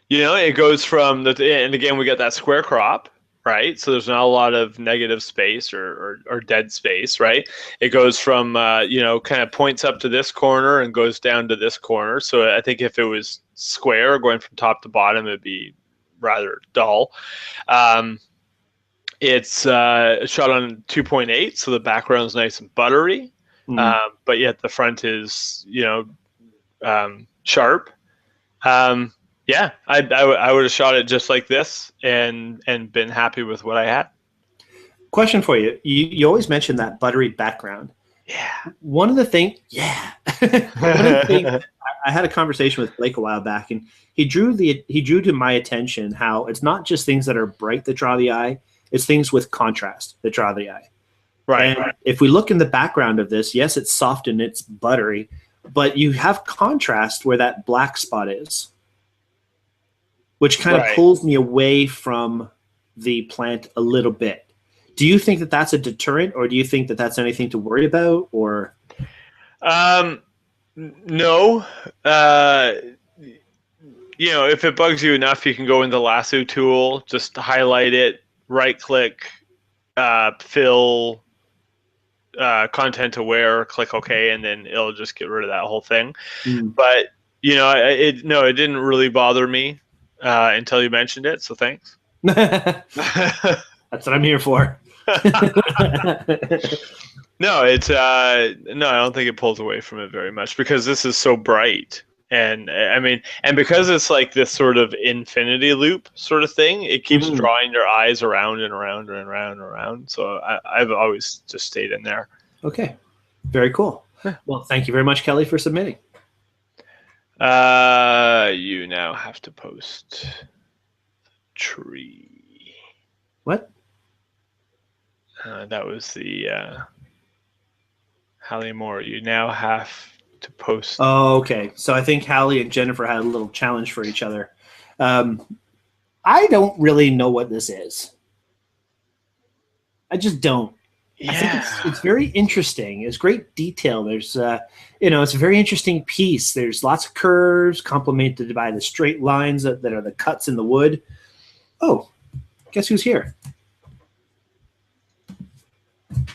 It goes from and again, we got that square crop, right? So there's not a lot of negative space or dead space, right? It goes from, kind of points up to this corner and goes down to this corner. So I think if it was square going from top to bottom, it'd be rather dull. It's shot on 2.8, so the background's nice and buttery, but yet the front is, sharp. Yeah, I would have shot it just like this and been happy with what I had. Question for you. You always mention that buttery background. Yeah. One of the things, I had a conversation with Blake a while back, and he drew to my attention how it's not just things that are bright that draw the eye, it's things with contrast that draw the eye. Right. And if we look in the background of this, yes, it's soft and it's buttery, but you have contrast where that black spot is, which kind of pulls me away from the plant a little bit. Do you think that that's a deterrent, or do you think that that's anything to worry about? Or no. If it bugs you enough, you can go in the lasso tool, just highlight it, right click, fill, content aware, click OK, and then it'll just get rid of that whole thing. But it didn't really bother me until you mentioned it. So thanks. That's what I'm here for. No, I don't think it pulls away from it very much because this is so bright. And because it's like this sort of infinity loop sort of thing, it keeps drawing your eyes around and around and around and around. So I've always just stayed in there. Okay. Very cool. Well, thank you very much, Kelly, for submitting. You now have to post tree. What? That was the Hallie Moore. You now have to post. Oh, okay. So I think Hallie and Jennifer had a little challenge for each other. I don't really know what this is. I just don't. Yeah. I think it's very interesting. It's great detail. There's, it's a very interesting piece. There's lots of curves complemented by the straight lines that are the cuts in the wood. Oh, guess who's here?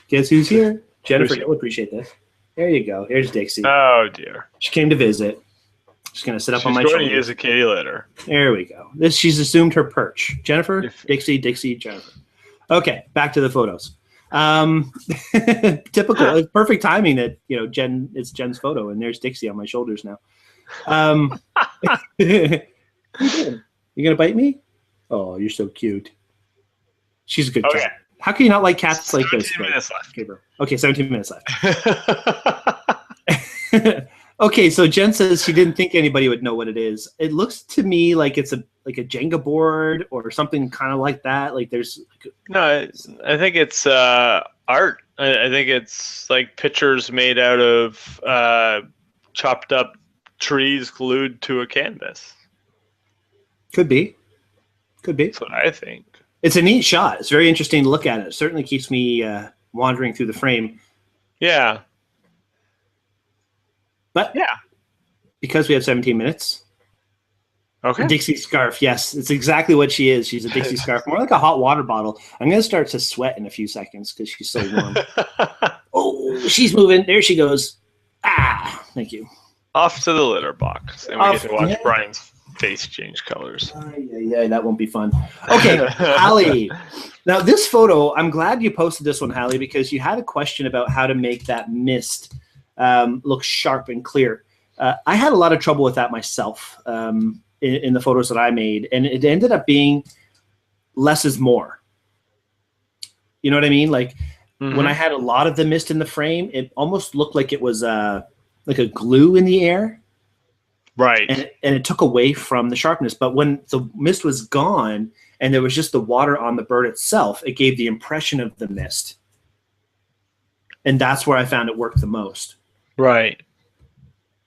Guess who's here? Jennifer, you'll appreciate this. There you go. Here's Dixie. Oh, dear. She came to visit. She's going to sit up on my shoulder. She's going to use a kitty litter. There we go. She's assumed her perch. Jennifer, Dixie, Jennifer. Okay, back to the photos. Typical. It's perfect timing that, it's Jen's photo, and there's Dixie on my shoulders now. You going to bite me? Oh, you're so cute. She's a good cat. How can you not like cats like this? 17 minutes left. Okay, 17 minutes left. Okay, so Jen says she didn't think anybody would know what it is. It looks to me like it's a Jenga board or something kind of like that. Like there's no, I think it's art. I think it's like pictures made out of chopped up trees glued to a canvas. Could be. That's what I think. It's a neat shot. It's very interesting to look at. It certainly keeps me wandering through the frame. Yeah. But because we have 17 minutes. Okay. Dixie scarf. Yes, it's exactly what she is. She's a Dixie scarf, more like a hot water bottle. I'm going to start to sweat in a few seconds because she's so warm. Oh, she's moving. There she goes. Ah, thank you. Off to the litter box. And we get to watch Brian's face change colors. Yeah, that won't be fun. Okay, Hallie. Now, this photo, I'm glad you posted this one, Hallie, because you had a question about how to make that mist look sharp and clear. I had a lot of trouble with that myself in the photos that I made, and it ended up being less is more. You know what I mean? Like when I had a lot of the mist in the frame, it almost looked like it was like a glue in the air. Right. And it took away from the sharpness. But when the mist was gone and there was just the water on the bird itself, it gave the impression of the mist. And that's where I found it worked the most. Right.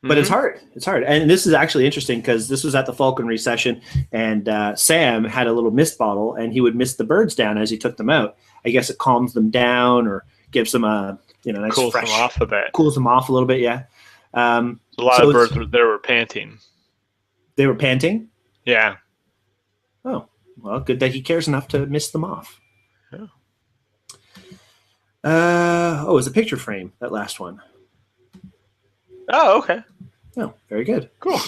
But it's hard. It's hard. And this is actually interesting because this was at the falconry session, and Sam had a little mist bottle, and he would mist the birds down as he took them out. I guess it calms them down or gives them a nice cools fresh. Them off a bit. Cools them off a little bit, yeah. A lot of birds were panting. They were panting? Yeah. Oh, well, good that he cares enough to mist them off. Yeah. It was a picture frame, that last one. Oh, okay. Oh, very good. Cool.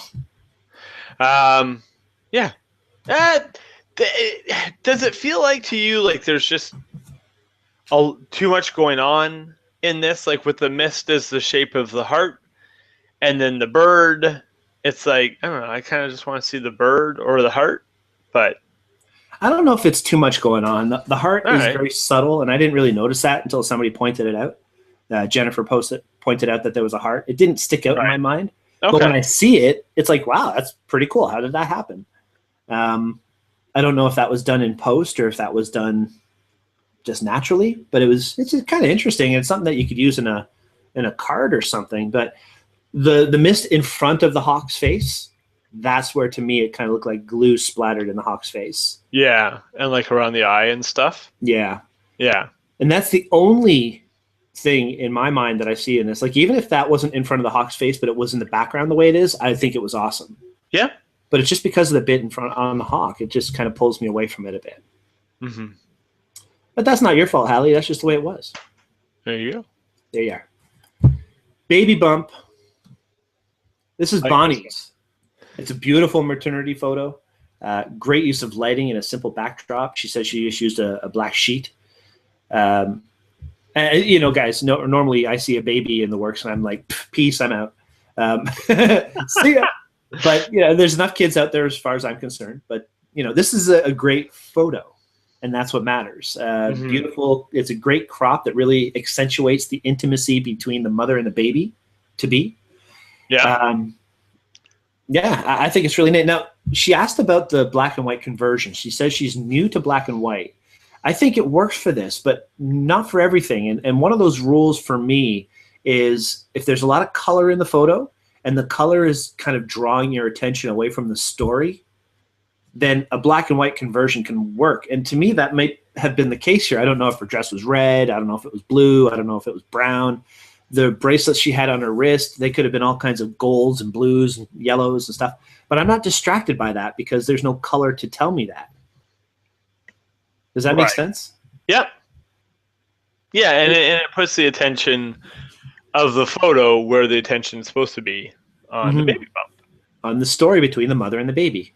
Yeah. Does it feel like to you like there's just too much going on in this? Like with the mist as the shape of the heart, and then the bird, it's like, I don't know, I kind of just want to see the bird or the heart, but I don't know if it's too much going on. The heart is right. very subtle, and I didn't really notice that until somebody pointed it out. Jennifer pointed out that there was a heart. It didn't stick out in my mind. Okay. But when I see it, it's like, wow, that's pretty cool. How did that happen? I don't know if that was done in post or if that was done just naturally, but it's just kind of interesting. It's something that you could use in a card or something. But the mist in front of the hawk's face, that's where to me it kind of looked like glue splattered in the hawk's face. Yeah, and like around the eye and stuff. Yeah. Yeah. And that's the only thing in my mind that I see in this. Like, even if that wasn't in front of the hawk's face, but it was in the background the way it is, I think it was awesome. Yeah. But it's just because of the bit in front on the hawk, it just kind of pulls me away from it a bit. Mm-hmm. But that's not your fault, Hallie. That's just the way it was. There you go. There you are. Baby bump. This is Bonnie's. It's a beautiful maternity photo. Great use of lighting and a simple backdrop. She says she just used a black sheet. And, you know, guys, normally I see a baby in the works and I'm like, peace, I'm out. See ya. But, you know, there's enough kids out there as far as I'm concerned. But, you know, this is a great photo, and that's what matters. Beautiful. It's a great crop that really accentuates the intimacy between the mother and the baby to be. Yeah. Yeah, I think it's really neat. Now, she asked about the black and white conversion. She says she's new to black and white. I think it works for this, but not for everything. And one of those rules for me is if there's a lot of color in the photo and the color is kind of drawing your attention away from the story, then a black and white conversion can work. And to me, that might have been the case here. I don't know if her dress was red. I don't know if it was blue. I don't know if it was brown. The bracelets she had on her wrist, they could have been all kinds of golds and blues and yellows and stuff. But I'm not distracted by that because there's no color to tell me that. Does that make sense? Yep. Yeah, and it puts the attention of the photo where the attention is supposed to be on the baby bump. On the story between the mother and the baby.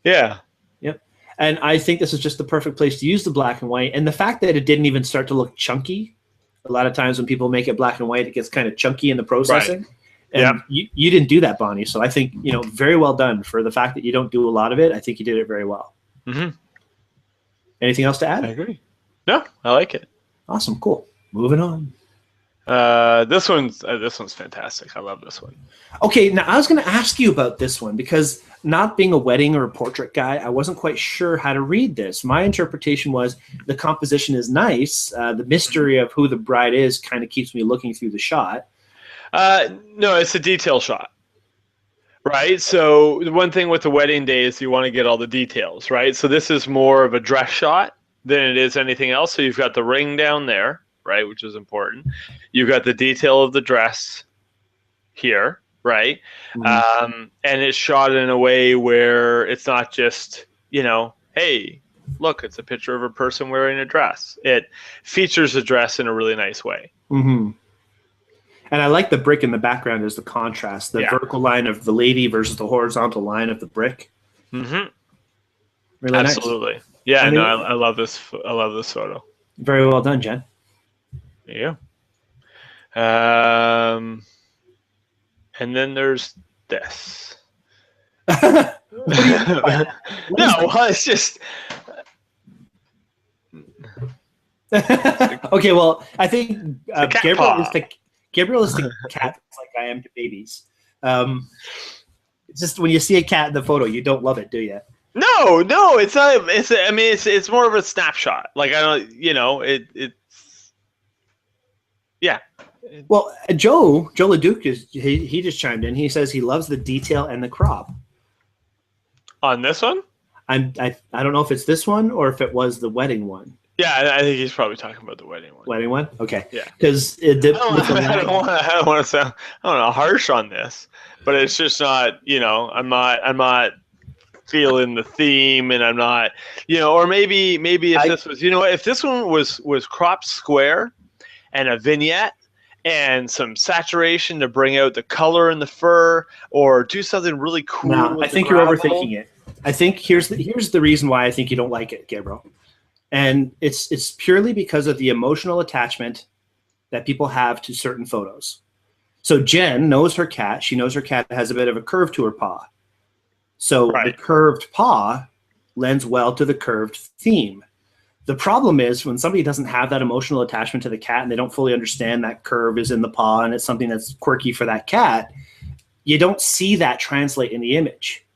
Yeah. Yep. And I think this is just the perfect place to use the black and white. And the fact that it didn't even start to look chunky. A lot of times when people make it black and white, it gets kind of chunky in the processing. Right. And you didn't do that, Bonnie. So I think, you know, very well done for the fact that you don't do a lot of it. I think you did it very well. Mm-hmm. Anything else to add? I agree. No, I like it. Awesome. Cool. Moving on. This one's fantastic. I love this one. Okay, now I was going to ask you about this one because not being a wedding or a portrait guy, I wasn't quite sure how to read this. My interpretation was the composition is nice. The mystery of who the bride is kind of keeps me looking through the shot. No, it's a detail shot. Right? So the one thing with the wedding day is you want to get all the details, right? So this is more of a dress shot than it is anything else. So you've got the ring down there, right, which is important. You've got the detail of the dress here, right? Mm-hmm. And it's shot in a way where it's not just, you know, hey, look, it's a picture of a person wearing a dress. It features the dress in a really nice way. Mm-hmm. And I like the brick in the background as the contrast, the vertical line of the lady versus the horizontal line of the brick. Mm-hmm. Really Absolutely. Nice. Yeah, I love this. I love this photo. Very well done, Jen. Yeah. And then there's this. No, well, it's just. Okay, well, I think Gabriel is the cat like I am to babies. It's just when you see a cat in the photo, you don't love it, do you? No, it's not. It's more of a snapshot. Like I don't, you know, it's. Yeah. Well, Joe Leduc he just chimed in. He says he loves the detail and the crop. On this one? I don't know if it's this one or if it was the wedding one. Yeah, I think he's probably talking about the wedding one. Wedding one? Okay. Yeah. Because I don't want to sound harsh on this, but it's just not, you know, I'm not feeling the theme, and I'm not, you know, or maybe if this was, you know, if this one was cropped square and a vignette and some saturation to bring out the color in the fur, or do something really cool. No, I think you're overthinking it. I think here's the reason why I think you don't like it, Gabriel. And it's purely because of the emotional attachment that people have to certain photos. So Jen knows her cat. She knows her cat has a bit of a curve to her paw. So the curved paw lends well to the curved theme. The problem is when somebody doesn't have that emotional attachment to the cat and they don't fully understand that curve is in the paw and it's something that's quirky for that cat, you don't see that translate in the image.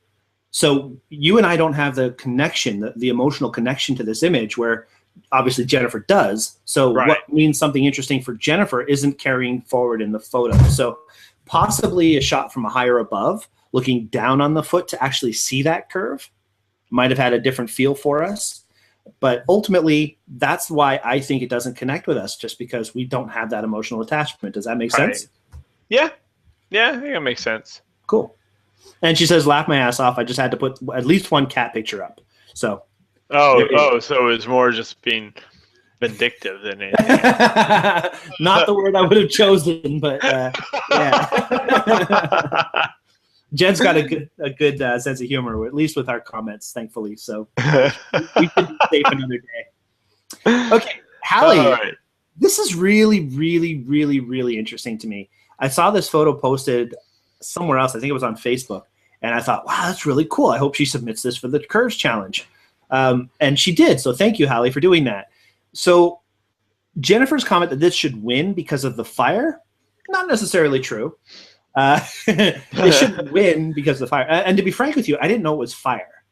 So you and I don't have the connection, the emotional connection to this image where obviously Jennifer does. So what means something interesting for Jennifer isn't carrying forward in the photo. So possibly a shot from a higher above, looking down on the foot to actually see that curve might have had a different feel for us. But ultimately, that's why I think it doesn't connect with us, just because we don't have that emotional attachment. Does that make sense? Yeah. Yeah, I think that makes sense. Cool. And she says, laugh my ass off. I just had to put at least one cat picture up. So. So it's more just being vindictive than anything. Not the word I would have chosen, but yeah. Jen's got a good sense of humor, at least with our comments, thankfully. So we could be safe another day. Okay, Hallie, This is really, really, really, really interesting to me. I saw this photo posted somewhere else. I think it was on Facebook. And I thought, wow, that's really cool. I hope she submits this for the Curves Challenge. And she did. So thank you, Hallie, for doing that. So Jennifer's comment that this should win because of the fire, not necessarily true. It should win because of the fire. And to be frank with you, I didn't know it was fire.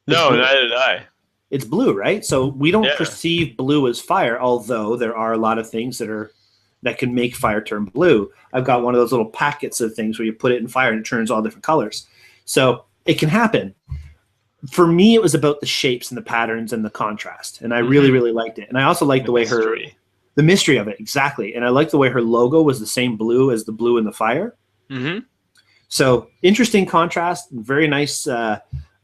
No, neither did I. It's blue, right? So we don't perceive blue as fire, although there are a lot of things that can make fire turn blue. I've got one of those little packets of things where you put it in fire and it turns all different colors. So it can happen. For me, it was about the shapes and the patterns and the contrast. And I really, really liked it. And I also liked the way the mystery of it, exactly. And I liked the way her logo was the same blue as the blue in the fire. Mm-hmm. So interesting contrast, very nice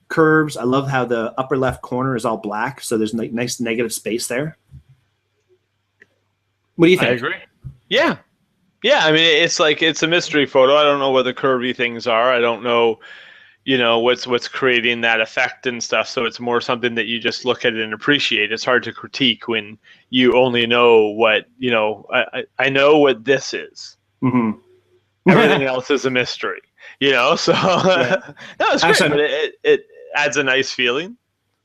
curves. I love how the upper left corner is all black. So there's nice negative space there. What do you think? I agree. Yeah. Yeah, I mean, it's a mystery photo. I don't know what the curvy things are. I don't know, what's creating that effect and stuff. So it's more something that you just look at it and appreciate. It's hard to critique when you only know what, I know what this is. Mm-hmm. Everything else is a mystery, so no, it's great, but it adds a nice feeling.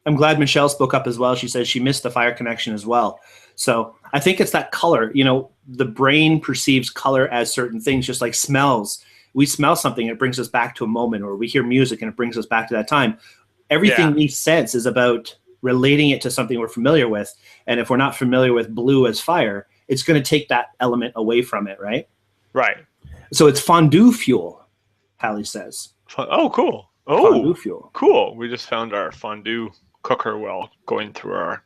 I'm glad Michelle spoke up as well. She says she missed the fire connection as well. So I think it's that color. The brain perceives color as certain things, just like smells. We smell something, it brings us back to a moment, or we hear music and it brings us back to that time. Everything we sense is about relating it to something we're familiar with. And if we're not familiar with blue as fire, it's going to take that element away from it, right? Right. So it's fondue fuel, Hallie says. Oh, cool. Oh, fondue fuel. Cool. We just found our fondue cooker while going through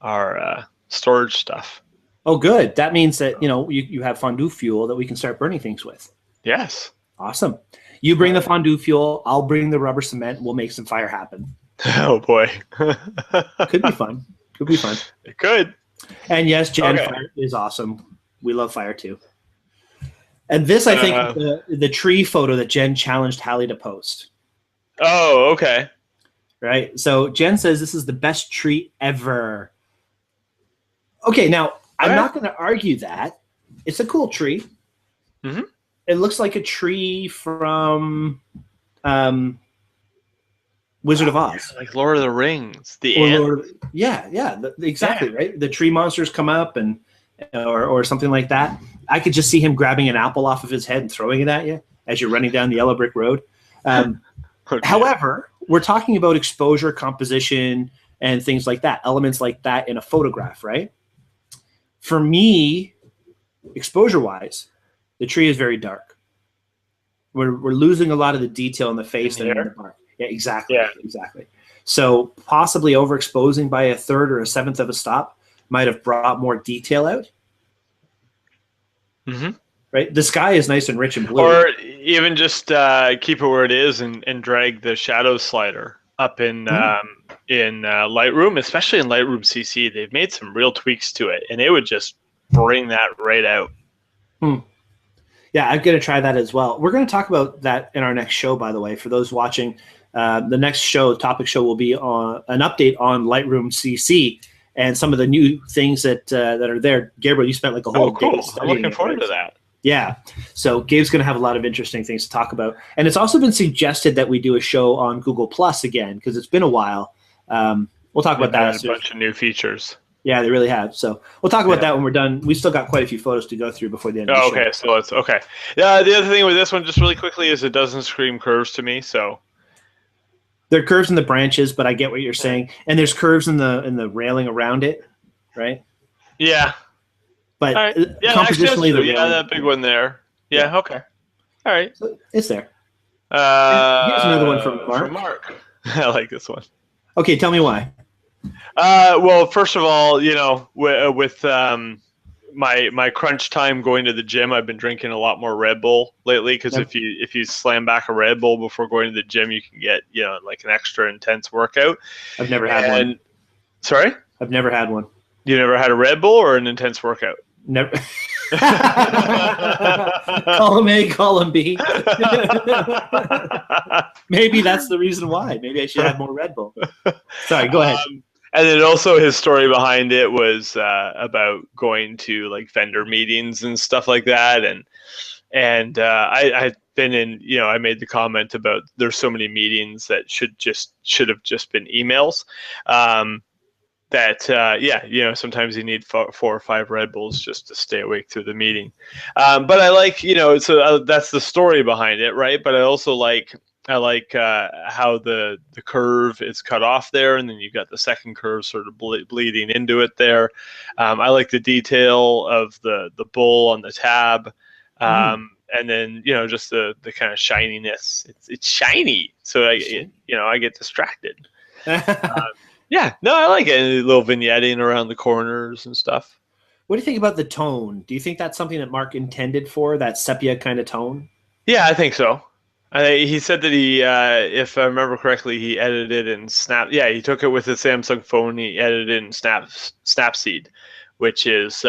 our storage stuff. Oh, good. That means that, you have fondue fuel that we can start burning things with. Yes. Awesome. You bring the fondue fuel. I'll bring the rubber cement. We'll make some fire happen. Oh, boy. Could be fun. Could be fun. It could. And yes, Jen, fire is awesome. We love fire, too. And this, I think, the tree photo that Jen challenged Hallie to post. Oh, okay. Right? So Jen says this is the best tree ever. Okay, now, I'm not going to argue that. It's a cool tree. Mm-hmm. It looks like a tree from Wizard of Oz. Like Lord of the Rings. Exactly, right? The tree monsters come up or something like that. I could just see him grabbing an apple off of his head and throwing it at you as you're running down the yellow brick road. However, we're talking about exposure, composition, and things like that, elements like that in a photograph, right? For me, exposure-wise, the tree is very dark. We're losing a lot of the detail in the face and in the bark. Yeah, exactly. Yeah. Exactly. So possibly overexposing by a third or a seventh of a stop might have brought more detail out. Mm-hmm. Right? The sky is nice and rich and blue. Or even just keep it where it is and drag the shadow slider up in Lightroom, especially in Lightroom CC. They've made some real tweaks to it, and it would just bring that right out. Yeah, I'm going to try that as well. We're going to talk about that in our next show, by the way, for those watching. The next topic show, will be on an update on Lightroom CC and some of the new things that are there. Gabriel, you spent like a whole day cool. studying. I'm looking forward to that. Yeah. So Gabe's going to have a lot of interesting things to talk about. And it's also been suggested that we do a show on Google Plus again, because it's been a while. We'll talk about that. A bunch of new features. Yeah, they really have. So we'll talk about that when we're done. We still got quite a few photos to go through before the end of the show. Okay, so it's okay. Yeah, the other thing with this one, just really quickly, is it doesn't scream curves to me. So there are curves in the branches, but I get what you're saying. And there's curves in the railing around it, right? Yeah. But compositionally, that big one there. Yeah. Okay. All right. So it's there. Here's another one from Mark. I like this one. Okay, tell me why. Well, first of all, with my crunch time going to the gym, I've been drinking a lot more Red Bull lately, because if you slam back a Red Bull before going to the gym, you can get like an extra intense workout. I've never had one. Sorry? I've never had one. You never had a Red Bull or an intense workout? Never. Call him A, call him B. Maybe that's the reason why. Maybe I should have more Red Bull. Sorry, go ahead. And then also his story behind it was about going to like vendor meetings and stuff like that. And I've been in, I made the comment about there's so many meetings that should have just been emails. Sometimes you need 4 or 5 Red Bulls just to stay awake through the meeting. But I like, so that's the story behind it, right? But I also like how the curve is cut off there, and then you've got the second curve sort of bleeding into it there. I like the detail of the bull on the tab, and then just the kind of shininess. It's shiny, so I get distracted. Yeah, no, I like it. A little vignetting around the corners and stuff. What do you think about the tone? Do you think that's something that Mark intended for, that sepia kind of tone? Yeah, I think so. He said that he, if I remember correctly, he edited in Snap. Yeah, he took it with his Samsung phone. He edited in Snapseed, which is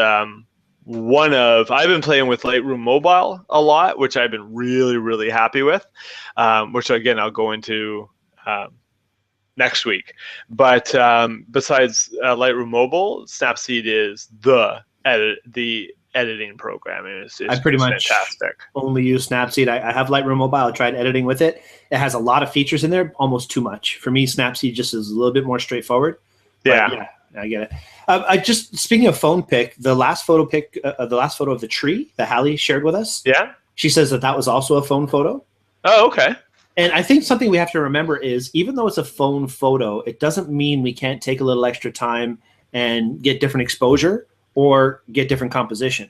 one of. I've been playing with Lightroom Mobile a lot, which I've been really, really happy with. Which again, I'll go into next week. But besides Lightroom Mobile, Snapseed is the editing program. I pretty much fantastic. Only use Snapseed. I have Lightroom Mobile. I tried editing with it. It has a lot of features in there, almost too much. For me, Snapseed just is a little bit more straightforward. Yeah, I get it. Speaking of phone pic, the last photo of the tree that Hallie shared with us. Yeah, she says that was also a phone photo. Oh, okay. And I think something we have to remember is, even though it's a phone photo, it doesn't mean we can't take a little extra time and get different exposure or get different composition.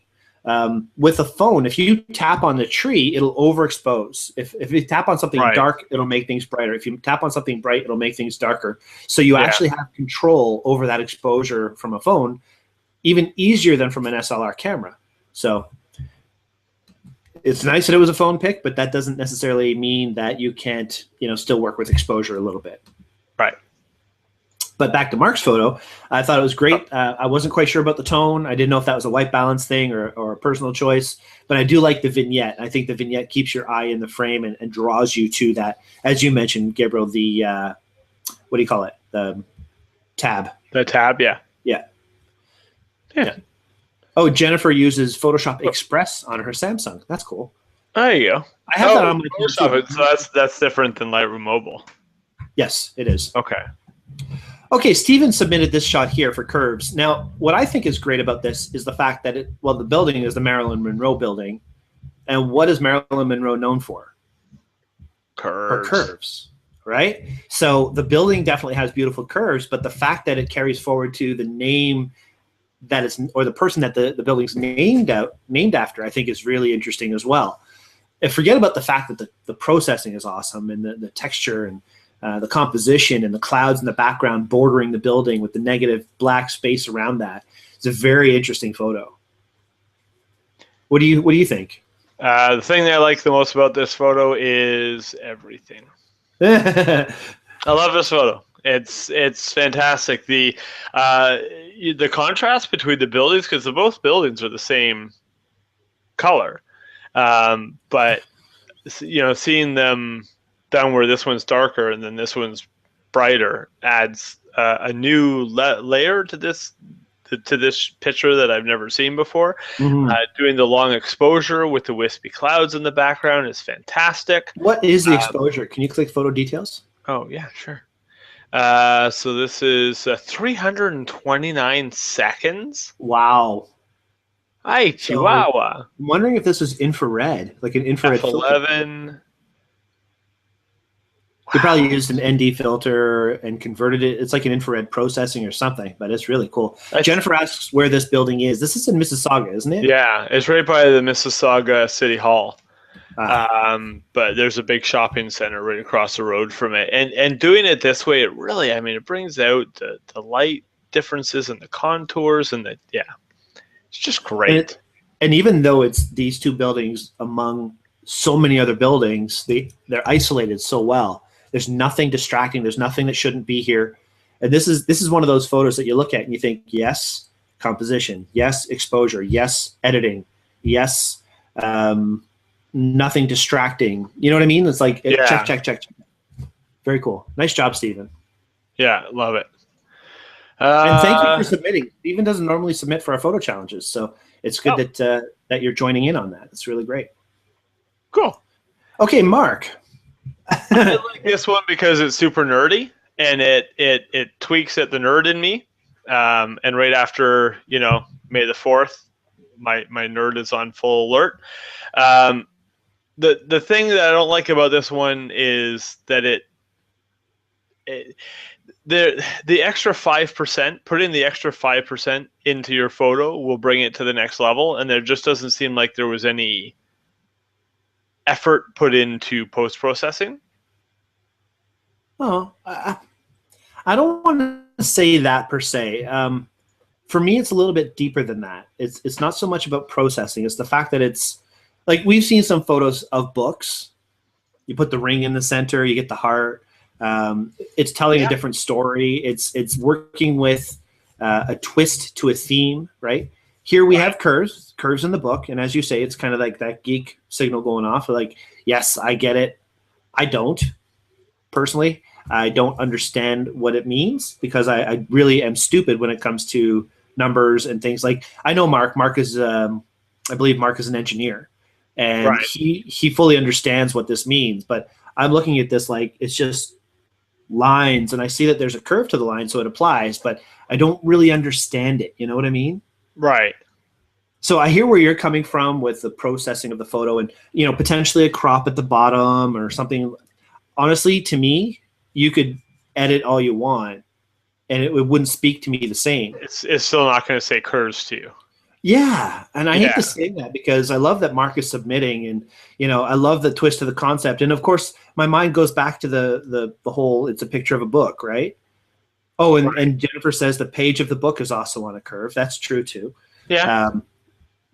With a phone, if you tap on the tree, it'll overexpose. If you tap on something dark, it'll make things brighter. If you tap on something bright, it'll make things darker. So you actually have control over that exposure from a phone, even easier than from an SLR camera. So it's nice that it was a phone pic, but that doesn't necessarily mean that you can't, still work with exposure a little bit. Right. But back to Mark's photo, I thought it was great. I wasn't quite sure about the tone. I didn't know if that was a white balance thing or a personal choice, but I do like the vignette. I think the vignette keeps your eye in the frame and draws you to that, as you mentioned, Gabriel, the, what do you call it? The tab. The tab, yeah. Yeah. Oh, Jennifer uses Photoshop Express on her Samsung. That's cool. There you go. I have that on my Photoshop. So that's different than Lightroom Mobile. Yes, it is. Okay. Okay, Steven submitted this shot here for curves. Now, what I think is great about this is the fact that the building is the Marilyn Monroe building. And what is Marilyn Monroe known for? Curves. For curves, right? So the building definitely has beautiful curves, but the fact that it carries forward to the name that is, or the person that the building's named after, I think is really interesting as well. And forget about the fact that the processing is awesome, and the texture and the composition and the clouds in the background bordering the building with the negative black space around that. It's a very interesting photo. What do you think? The thing that I like the most about this photo is everything. I love this photo. It's fantastic. The contrast between the buildings, because both buildings are the same color, but seeing them down where this one's darker and then this one's brighter adds a new layer to this picture that I've never seen before. Mm-hmm. Doing the long exposure with the wispy clouds in the background is fantastic. What is the exposure? Can you click photo details? Oh, yeah, sure. So this is 329 seconds. Wow. Ay, Chihuahua. I'm wondering if this is infrared, like an infrared filter. F11. They probably used an ND filter and converted it. It's like an infrared processing or something, but it's really cool. Jennifer asks where this building is. This is in Mississauga, isn't it? Yeah, it's right by the Mississauga City Hall. But there's a big shopping center right across the road from it. And doing it this way, it really, I mean, it brings out the light differences and the contours and it's just great. And even though it's these two buildings among so many other buildings, they're isolated so well. There's nothing distracting. There's nothing that shouldn't be here. And this is one of those photos that you look at and you think, yes, composition, yes, exposure, yes, editing, yes, nothing distracting. You know what I mean? It's like check. Very cool. Nice job, Stephen. Yeah, love it. And thank you for submitting. Stephen doesn't normally submit for our photo challenges, so it's good that you're joining in on that. It's really great. Cool. Okay, Mark. I like this one because it's super nerdy and it tweaks at the nerd in me. And right after, May the 4th, my nerd is on full alert. The thing that I don't like about this one is that the extra 5%, putting the extra 5% into your photo will bring it to the next level. And there just doesn't seem like there was any effort put into post-processing. Oh, I don't want to say that per se. For me, it's a little bit deeper than that. It's not so much about processing. It's the fact that it's like we've seen some photos of books. You put the ring in the center, you get the heart. It's telling a different story. It's working with a twist to a theme, right? Here we have curves in the book, and as you say, it's kind of like that geek signal going off. Like, yes, I get it. I don't personally. I don't understand what it means because I really am stupid when it comes to numbers and things. Like I know Mark. Mark is, I believe, Mark is an engineer, and he fully understands what this means. But I'm looking at this like it's just lines, and I see that there's a curve to the line, so it applies. But I don't really understand it. You know what I mean? Right. So I hear where you're coming from with the processing of the photo and, potentially a crop at the bottom or something. Honestly, to me, you could edit all you want and it wouldn't speak to me the same. It's still not going to say curves to you. Yeah. And I hate to say that because I love that Mark is submitting and, I love the twist of the concept. And of course, my mind goes back to the whole, it's a picture of a book, right? Oh, and Jennifer says the page of the book is also on a curve. That's true too. Yeah.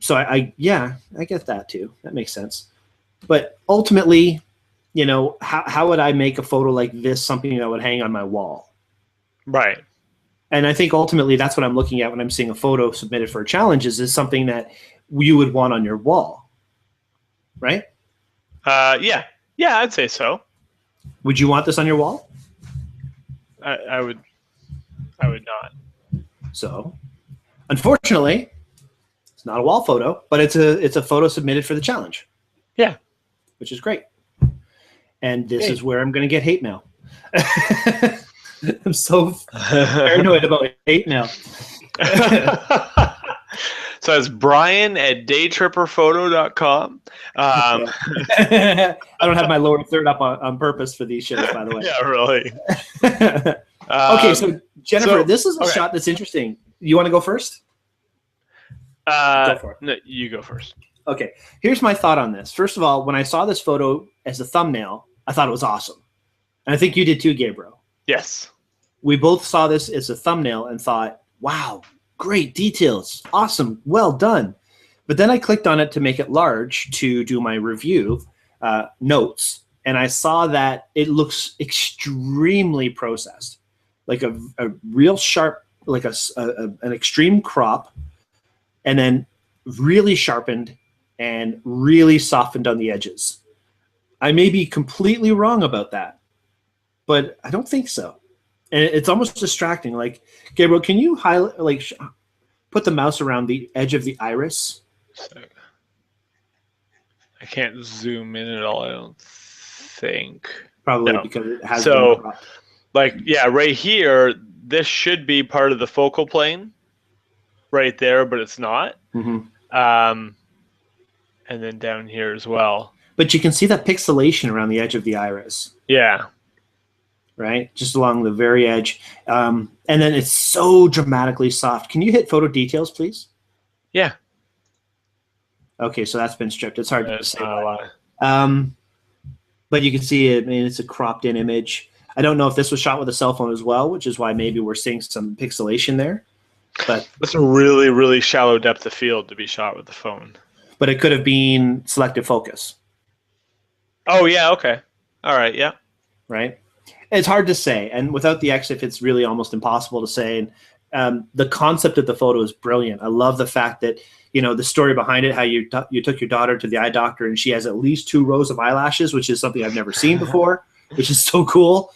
So I get that too. That makes sense. But ultimately, how would I make a photo like this something that would hang on my wall? Right. And I think ultimately that's what I'm looking at when I'm seeing a photo submitted for a challenge is something that you would want on your wall, right? Yeah, I'd say so. Would you want this on your wall? I would not. So, unfortunately, it's not a wall photo, but it's a photo submitted for the challenge. Yeah, which is great. And this is where I'm going to get hate mail. I'm so paranoid about hate mail. So it's Brian at Daytripperphoto.com. I don't have my lower third up on purpose for these shows, by the way. Yeah, really. Okay, so Jennifer, this is a shot that's interesting. You want to go first? Go for it. No, you go first. Okay, here's my thought on this. First of all, when I saw this photo as a thumbnail, I thought it was awesome. And I think you did too, Gabriel. Yes. We both saw this as a thumbnail and thought, wow, great details. Awesome. Well done. But then I clicked on it to make it large to do my review notes. And I saw that it looks extremely processed, like a real sharp, like an extreme crop, and then really sharpened and really softened on the edges. I may be completely wrong about that, but I don't think so. And it's almost distracting. Like, Gabriel, can you highlight, like, put the mouse around the edge of the iris? So, I can't zoom in at all, I don't think. Probably No. because it has So, been cropped. like, yeah, right here, this should be part of the focal plane right there, but it's not. And then down here as well. But you can see that pixelation around the edge of the iris. Yeah. Right? Just along the very edge. And then it's so dramatically soft. Can you hit photo details, please? Yeah. Okay, so that's been stripped. It's hard to say that. But you can see it. I mean, it's a cropped in image. I don't know if this was shot with a cell phone as well, which is why maybe we're seeing some pixelation there. But it's a really, really shallow depth of field to be shot with the phone. But it could have been selective focus. Oh, yeah, okay. All right, yeah. Right? It's hard to say. And without the EXIF, it's really almost impossible to say. And the concept of the photo is brilliant. I love the fact that, you know, the story behind it, how you took your daughter to the eye doctor and she has at least 2 rows of eyelashes, which is something I've never seen before, which is so cool.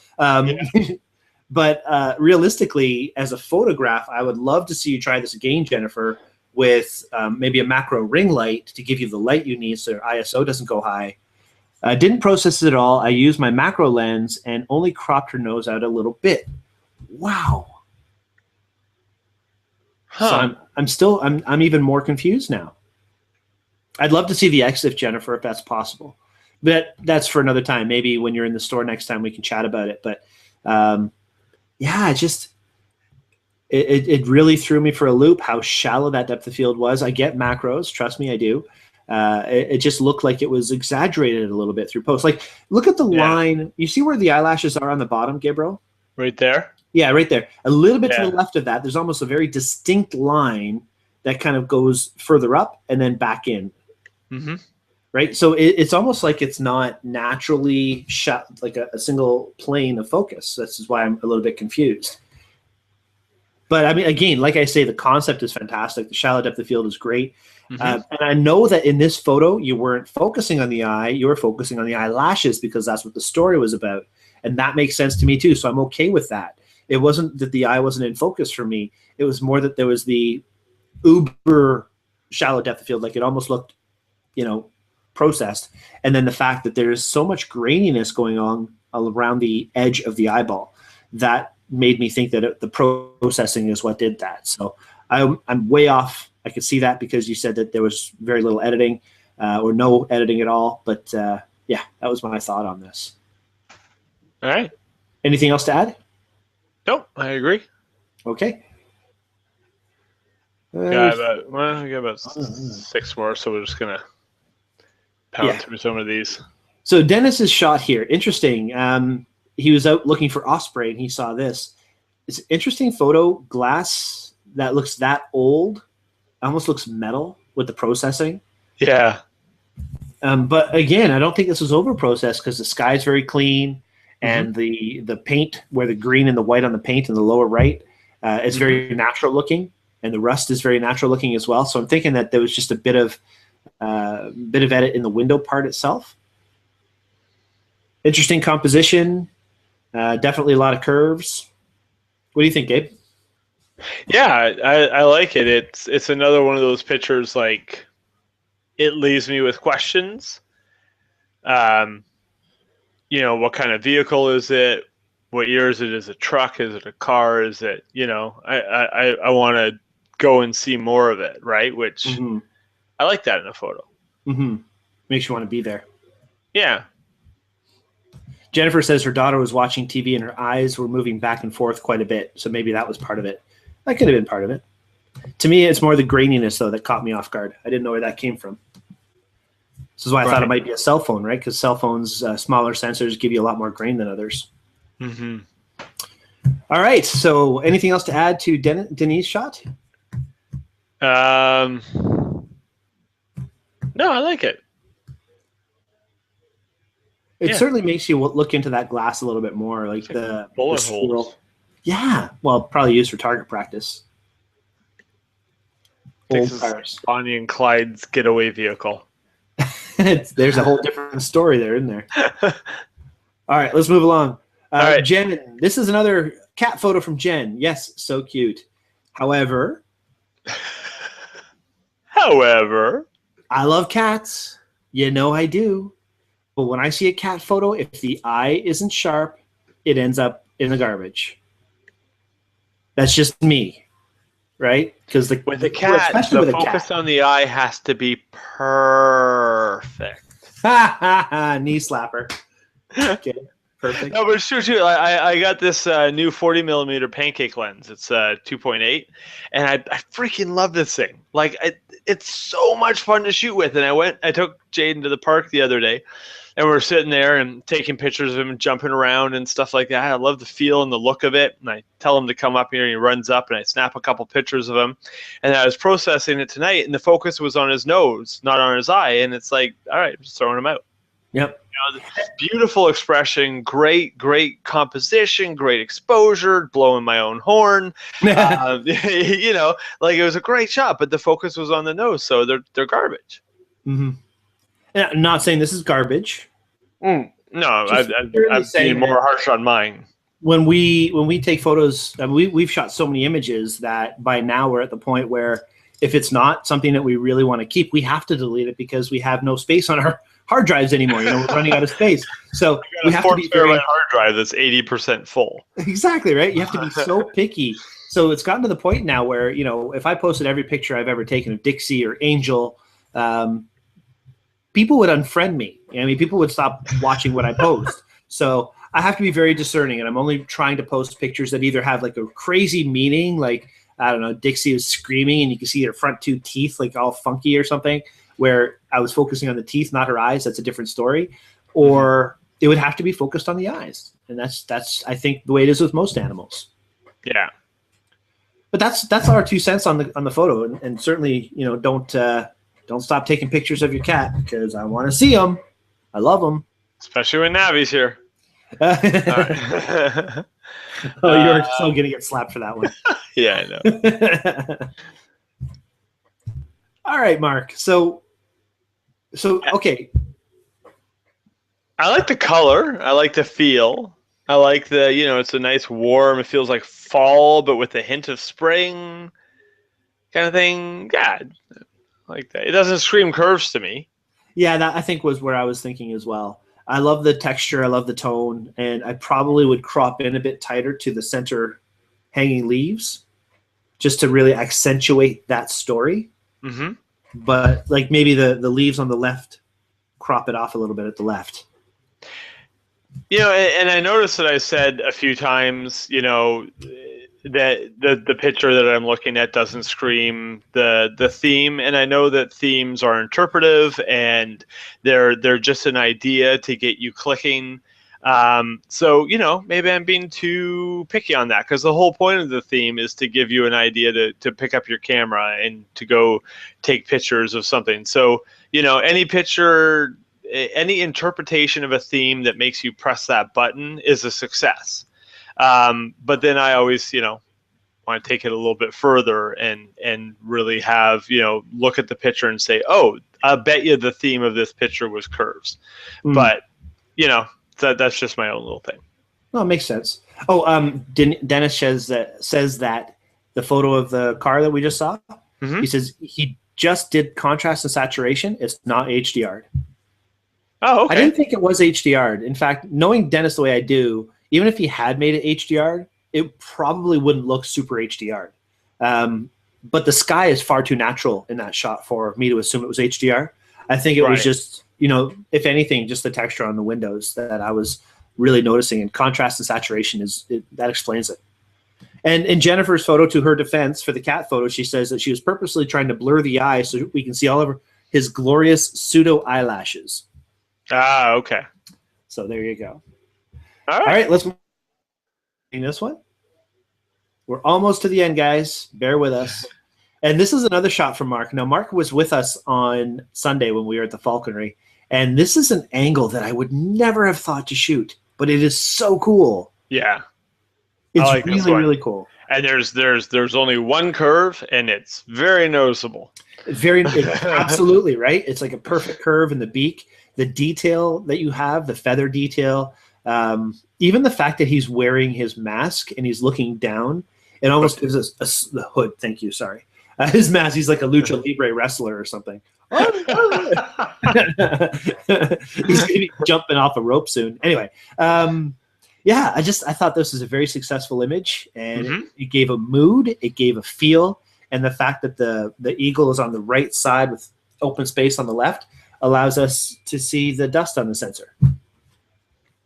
But realistically, as a photograph, I would love to see you try this again, Jennifer, with maybe a macro ring light to give you the light you need so your ISO doesn't go high. I didn't process it at all. I used my macro lens and only cropped her nose out a little bit. Wow. Huh. So I'm even more confused now. I'd love to see the EXIF, Jennifer, if that's possible. But that's for another time. Maybe when you're in the store next time we can chat about it. But yeah, it really threw me for a loop how shallow that depth of field was. I get macros, trust me, I do. It just looked like it was exaggerated a little bit through post. Like, look at the line. You see where the eyelashes are on the bottom, Gabriel? Right there? Yeah, right there. A little bit to the left of that, there's almost a very distinct line that kind of goes further up and then back in. Right? So it's almost like it's not naturally shot like a single plane of focus. This is why I'm a little bit confused. But I mean, again, like I say, the concept is fantastic. The shallow depth of field is great. And I know that in this photo, you weren't focusing on the eye. You were focusing on the eyelashes because that's what the story was about. And that makes sense to me too. So I'm okay with that. It wasn't that the eye wasn't in focus for me. It was more that there was the uber shallow depth of field. Like it almost looked, you know, processed. And then the fact that there's so much graininess going on around the edge of the eyeball that made me think that the processing is what did that. So I'm way off. I could see that because you said that there was very little editing or no editing at all. But yeah, that was my thought on this. All right. Anything else to add? Nope, I agree. Okay. We got about 6 more, so we're just going to pound through some of these. So Dennis's shot here, interesting. He was out looking for osprey and he saw this. It's an interesting photo, glass that looks that old, almost looks metal with the processing. Yeah. But again, I don't think this was over-processed because the sky is very clean and the paint, where the green and the white on the paint in the lower right is very natural looking, and the rust is very natural looking as well. So I'm thinking that there was just a bit of edit in the window part itself. Interesting composition. Definitely a lot of curves. What do you think, Gabe? Yeah, I like it. It's another one of those pictures, like, it leaves me with questions. You know, what kind of vehicle is it? What year is it? Is it a truck? Is it a car? Is it, you know, I want to go and see more of it, right? Which I like that in a photo. Makes you want to be there. Yeah. Jennifer says her daughter was watching TV and her eyes were moving back and forth quite a bit. So maybe that was part of it. That could have been part of it. To me, it's more the graininess, though, that caught me off guard. I didn't know where that came from. This is why I thought it might be a cell phone, right? Because cell phones, smaller sensors give you a lot more grain than others. All right. So anything else to add to Denise' shot? No, I like it. It certainly makes you look into that glass a little bit more, like the bullet holes. Yeah, well, probably used for target practice. Old cars. Bonnie and Clyde's getaway vehicle. There's a whole different story there, isn't there? All right, let's move along. All right. Jen, this is another cat photo from Jen. Yes, so cute. However, I love cats. You know I do. But when I see a cat photo, if the eye isn't sharp, it ends up in the garbage. That's just me, right? Because with the cat, the focus on the eye has to be perfect. Knee slapper. Okay, perfect. No, but it's true too. I got this new 40mm pancake lens. It's 2.8, and I freaking love this thing. Like it's so much fun to shoot with. And I took Jaden to the park the other day, and we're sitting there and taking pictures of him jumping around and stuff like that. I love the feel and the look of it. And I tell him to come up here, and he runs up, and I snap a couple pictures of him. And I was processing it tonight, and the focus was on his nose, not on his eye. And it's like, all right, I'm just throwing him out. Yep. You know, beautiful expression, great composition, great exposure, blowing my own horn. You know, like it was a great shot, but the focus was on the nose, so they're garbage. Mm-hmm. I'm not saying this is garbage. No, I'm being more harsh on mine. When we take photos, we've shot so many images that by now we're at the point where if it's not something that we really want to keep, we have to delete it because we have no space on our hard drives anymore. You know, we're running out of space. So we have to be very hard drive that's 80% full. Exactly, right? You have to be so picky. So it's gotten to the point now where, you know, if I posted every picture I've ever taken of Dixie or Angel, people would unfriend me. I mean, people would stop watching what I post. So I have to be very discerning, and I'm only trying to post pictures that either have like a crazy meaning, like, I don't know, Dixie was screaming and you can see her front two teeth like all funky or something, where I was focusing on the teeth, not her eyes. That's a different story. Or it would have to be focused on the eyes. And that's I think the way it is with most animals. Yeah. But that's our 2 cents on the photo. And certainly, you know, don't stop taking pictures of your cat because I want to see them. I love them. Especially when Navi's here. Oh, you're so going to get slapped for that one. Yeah, I know. All right, Mark. So okay. I like the color. I like the feel. I like the, you know, it's a nice warm, it feels like fall, but with a hint of spring kind of thing. Yeah, I like that. It doesn't scream curves to me. Yeah, that I think was where I was thinking as well. I love the texture. I love the tone. And I probably would crop in a bit tighter to the center hanging leaves just to really accentuate that story. Mm-hmm. But like maybe the leaves on the left, crop it off a little bit at the left. You know, and I noticed that I said a few times, you know, that the picture that I'm looking at doesn't scream the theme, and I know that themes are interpretive and they're just an idea to get you clicking. So, you know, maybe I'm being too picky on that because the whole point of the theme is to give you an idea to pick up your camera and to go take pictures of something. So, you know, any picture, any interpretation of a theme that makes you press that button is a success. But then I always, you know, want to take it a little bit further and really have, you know, look at the picture and say, oh, I bet you the theme of this picture was curves. But, you know, that's just my own little thing. Well, it makes sense. Oh, Dennis says that the photo of the car that we just saw, he says he just did contrast and saturation. It's not HDR'd. Oh, okay. I didn't think it was HDR'd. In fact, knowing Dennis the way I do, even if he had made it HDR'd, it probably wouldn't look super HDR'd. But the sky is far too natural in that shot for me to assume it was HDR. I think it was just, you know, if anything, just the texture on the windows that I was really noticing. And contrast and saturation that explains it. And in Jennifer's photo, to her defense, for the cat photo, she says that she was purposely trying to blur the eye so we can see all of his glorious pseudo eyelashes. Ah, okay. So there you go. All right, let's in this one. We're almost to the end, guys. Bear with us. And this is another shot from Mark. Now, Mark was with us on Sunday when we were at the Falconry, and this is an angle that I would never have thought to shoot, but it is so cool. Yeah, it's like really, really cool. And there's only one curve, and it's very noticeable. Absolutely, right? It's like a perfect curve in the beak. The detail that you have, the feather detail, even the fact that he's wearing his mask and he's looking down, it almost gives us the hood. Thank you. Sorry. His mask, he's like a lucha libre wrestler or something. He's going to be jumping off a rope soon. Anyway, yeah, I thought this was a very successful image, and it gave a mood, it gave a feel, and the fact that the eagle is on the right side with open space on the left allows us to see the dust on the sensor.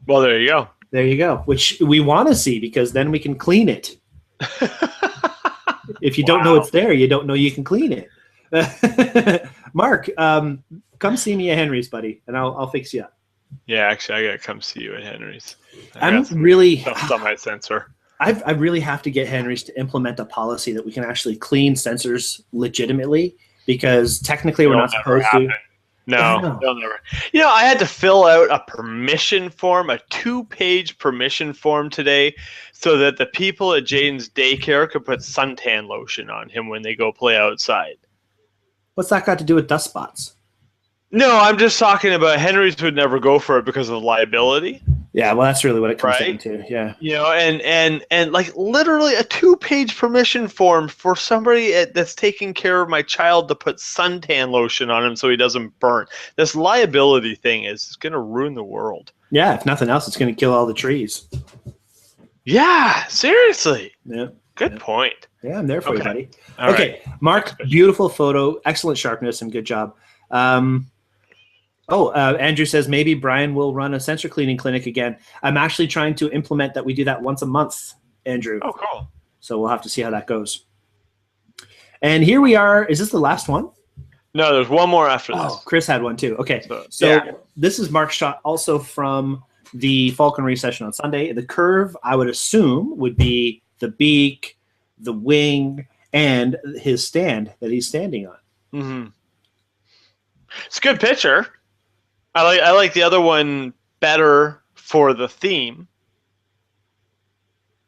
Well, there you go. There you go, which we want to see because then we can clean it. If you don't know it's there, you don't know you can clean it. Mark, come see me at Henry's, buddy, and I'll fix you up. Yeah, actually, I gotta come see you at Henry's. I'm really stuff on my sensor. I really have to get Henry's to implement a policy that we can actually clean sensors legitimately, because technically we're not supposed to. No, they'll never. You know, I had to fill out a permission form, a 2-page permission form today, so that the people at Jaden's daycare could put suntan lotion on him when they go play outside. What's that got to do with dust spots? No, I'm just talking about Henry's would never go for it because of liability. Yeah, well, that's really what it comes down to. Yeah, you know, and like literally a 2-page permission form for somebody that's taking care of my child to put suntan lotion on him so he doesn't burn. This liability thing is going to ruin the world. Yeah, if nothing else, it's going to kill all the trees. Yeah, seriously. Yeah. Good point. Yeah, I'm there for you, buddy. All okay, right. Mark, beautiful photo, excellent sharpness, and good job. Andrew says maybe Brian will run a sensor cleaning clinic again. I'm actually trying to implement that we do that once a month, Andrew. Oh, cool. So we'll have to see how that goes. And here we are. Is this the last one? No, there's one more after this. Oh, Chris had one too. Okay. So This is Mark's shot also from the falconry session on Sunday. The curve, I would assume, would be the beak, the wing, and his stand that he's standing on. Mm-hmm. It's a good picture. I like the other one better for the theme.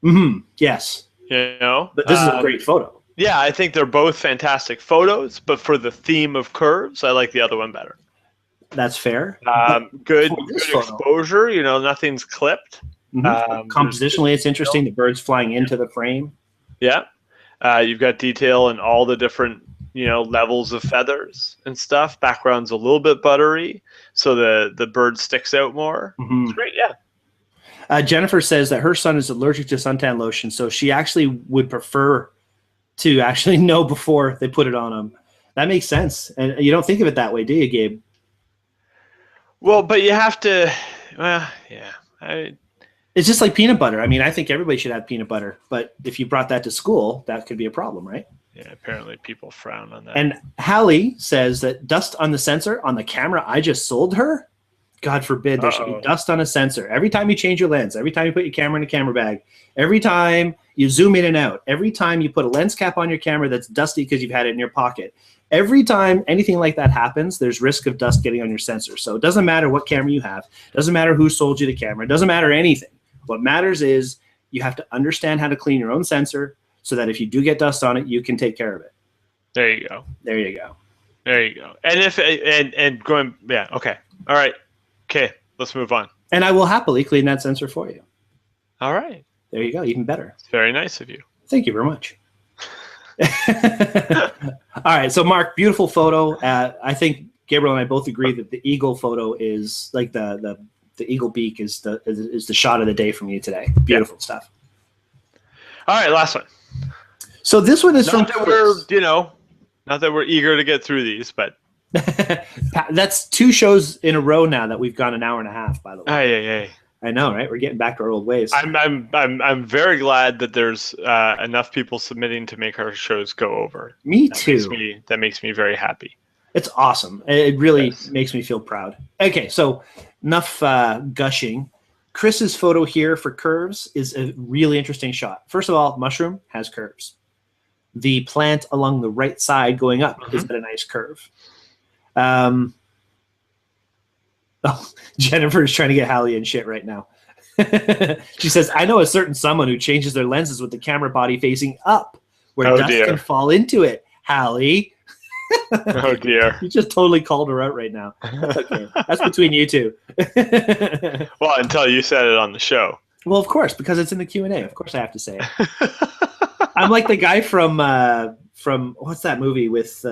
Mm-hmm. Yes. You know? But this is a great photo. Yeah, I think they're both fantastic photos, but for the theme of curves, I like the other one better. That's fair. Good exposure. You know, nothing's clipped. Mm-hmm. Compositionally, it's interesting. The bird's flying into the frame. Yeah. You've got detail in all the different, you know, levels of feathers and stuff. Background's a little bit buttery, so the bird sticks out more. Mm-hmm. It's great, yeah. Jennifer says that her son is allergic to suntan lotion, so she actually would prefer to actually know before they put it on him. That makes sense. And you don't think of it that way, do you, Gabe? Well, but you have to, well, yeah. It's just like peanut butter. I mean, I think everybody should have peanut butter, but if you brought that to school, that could be a problem, right? Yeah, apparently people frown on that. And Hallie says that dust on the sensor on the camera I just sold her, God forbid, there should be dust on a sensor. Every time you change your lens, every time you put your camera in a camera bag, every time you zoom in and out, every time you put a lens cap on your camera that's dusty because you've had it in your pocket, every time anything like that happens, there's risk of dust getting on your sensor. So it doesn't matter what camera you have. It doesn't matter who sold you the camera. It doesn't matter anything. What matters is you have to understand how to clean your own sensor so that if you do get dust on it, you can take care of it. There you go. There you go. There you go. And if and going, yeah, okay. All right. Okay, let's move on. And I will happily clean that sensor for you. All right. There you go. Even better. It's very nice of you. Thank you very much. All right. So, Mark, beautiful photo. I think Gabriel and I both agree that the eagle photo is like the eagle beak is the shot of the day from you today. Beautiful stuff. All right, last one. So this one is not that we're eager to get through these, but that's 2 shows in a row now that we've gone an hour and a half. By the way, Aye. I know, right? We're getting back to our old ways. I'm very glad that there's enough people submitting to make our shows go over. Me too. That makes me very happy. It's awesome. It really makes me feel proud. Okay, so enough gushing. Chris's photo here for curves is a really interesting shot. First of all, mushroom has curves. The plant along the right side going up is at a nice curve. Jennifer is trying to get Hallie in shit right now. She says, I know a certain someone who changes their lenses with the camera body facing up where dust can fall into it. Hallie. Oh dear. You just totally called her out right now. That's okay. That's between you two. Well, until you said it on the show. Well, of course, because it's in the Q&A. Of course I have to say it. I'm like the guy from what's that movie with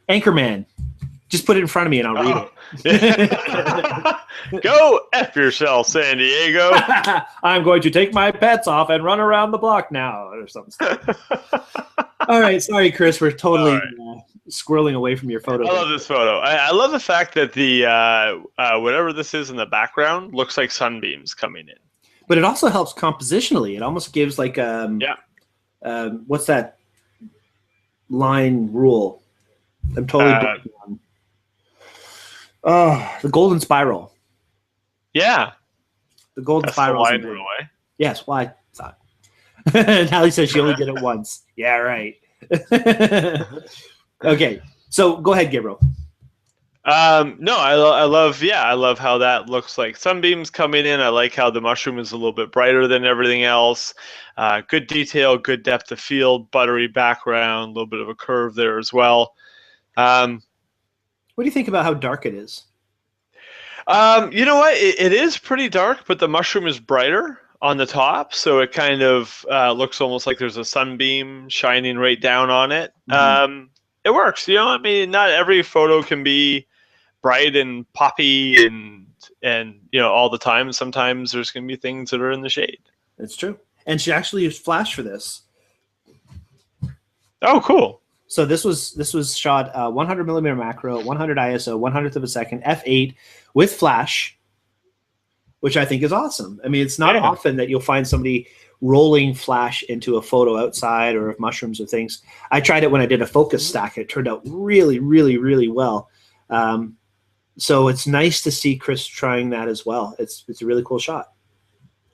Anchorman. Just put it in front of me and I'll read it. Go F yourself, San Diego. I'm going to take my pets off and run around the block now, or something. All right, sorry, Chris. We're totally squirreling away from your photo. I love this photo. I love the fact that the whatever this is in the background looks like sunbeams coming in. But it also helps compositionally. It almost gives like what's that line rule? I'm totally blanking on. Oh, the golden spiral. Yeah. The golden spiral. That's the line rule, eh? Yes, well, I thought. Hallie says she only did it once. Yeah, right. Okay, so go ahead, Gabriel. No, I love how that looks like sunbeams coming in. I like how the mushroom is a little bit brighter than everything else. Good detail, good depth of field, buttery background, a little bit of a curve there as well. What do you think about how dark it is? You know what? It is pretty dark, but the mushroom is brighter on the top, so it kind of looks almost like there's a sunbeam shining right down on it. Mm-hmm. It works. You know, I mean, not every photo can be bright and poppy and you know all the time. Sometimes there's going to be things that are in the shade. That's true. And she actually used flash for this. Oh, cool. So this was shot 100 millimeter macro, 100 ISO, 100th of a second, f8 with flash, which I think is awesome. I mean, it's not often that you'll find somebody rolling flash into a photo outside or of mushrooms or things. I tried it when I did a focus stack. It turned out really, really, really well. So it's nice to see Chris trying that as well. It's a really cool shot.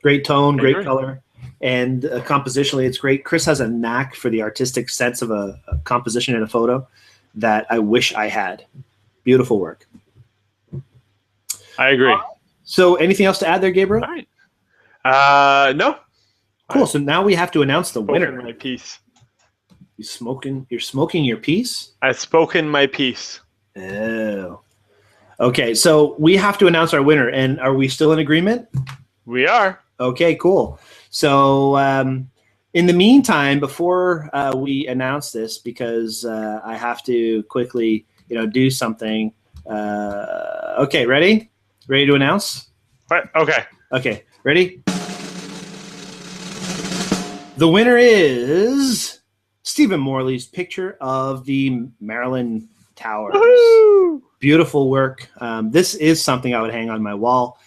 Great tone, great color. And compositionally, it's great. Chris has a knack for the artistic sense of a composition in a photo that I wish I had. Beautiful work. I agree. So anything else to add there, Gabriel? All right. No. Cool. So now we have to announce the winner. My piece. You're smoking your piece? I've spoken my piece. Oh. Okay, so we have to announce our winner. And are we still in agreement? We are. Okay, cool. So in the meantime, before we announce this, because I have to quickly, do something. Okay, ready? Ready to announce? What? Okay. Okay, ready? The winner is Stephen Morley's picture of the Maryland Towers. Woo-hoo! Beautiful work. This is something I would hang on my wall.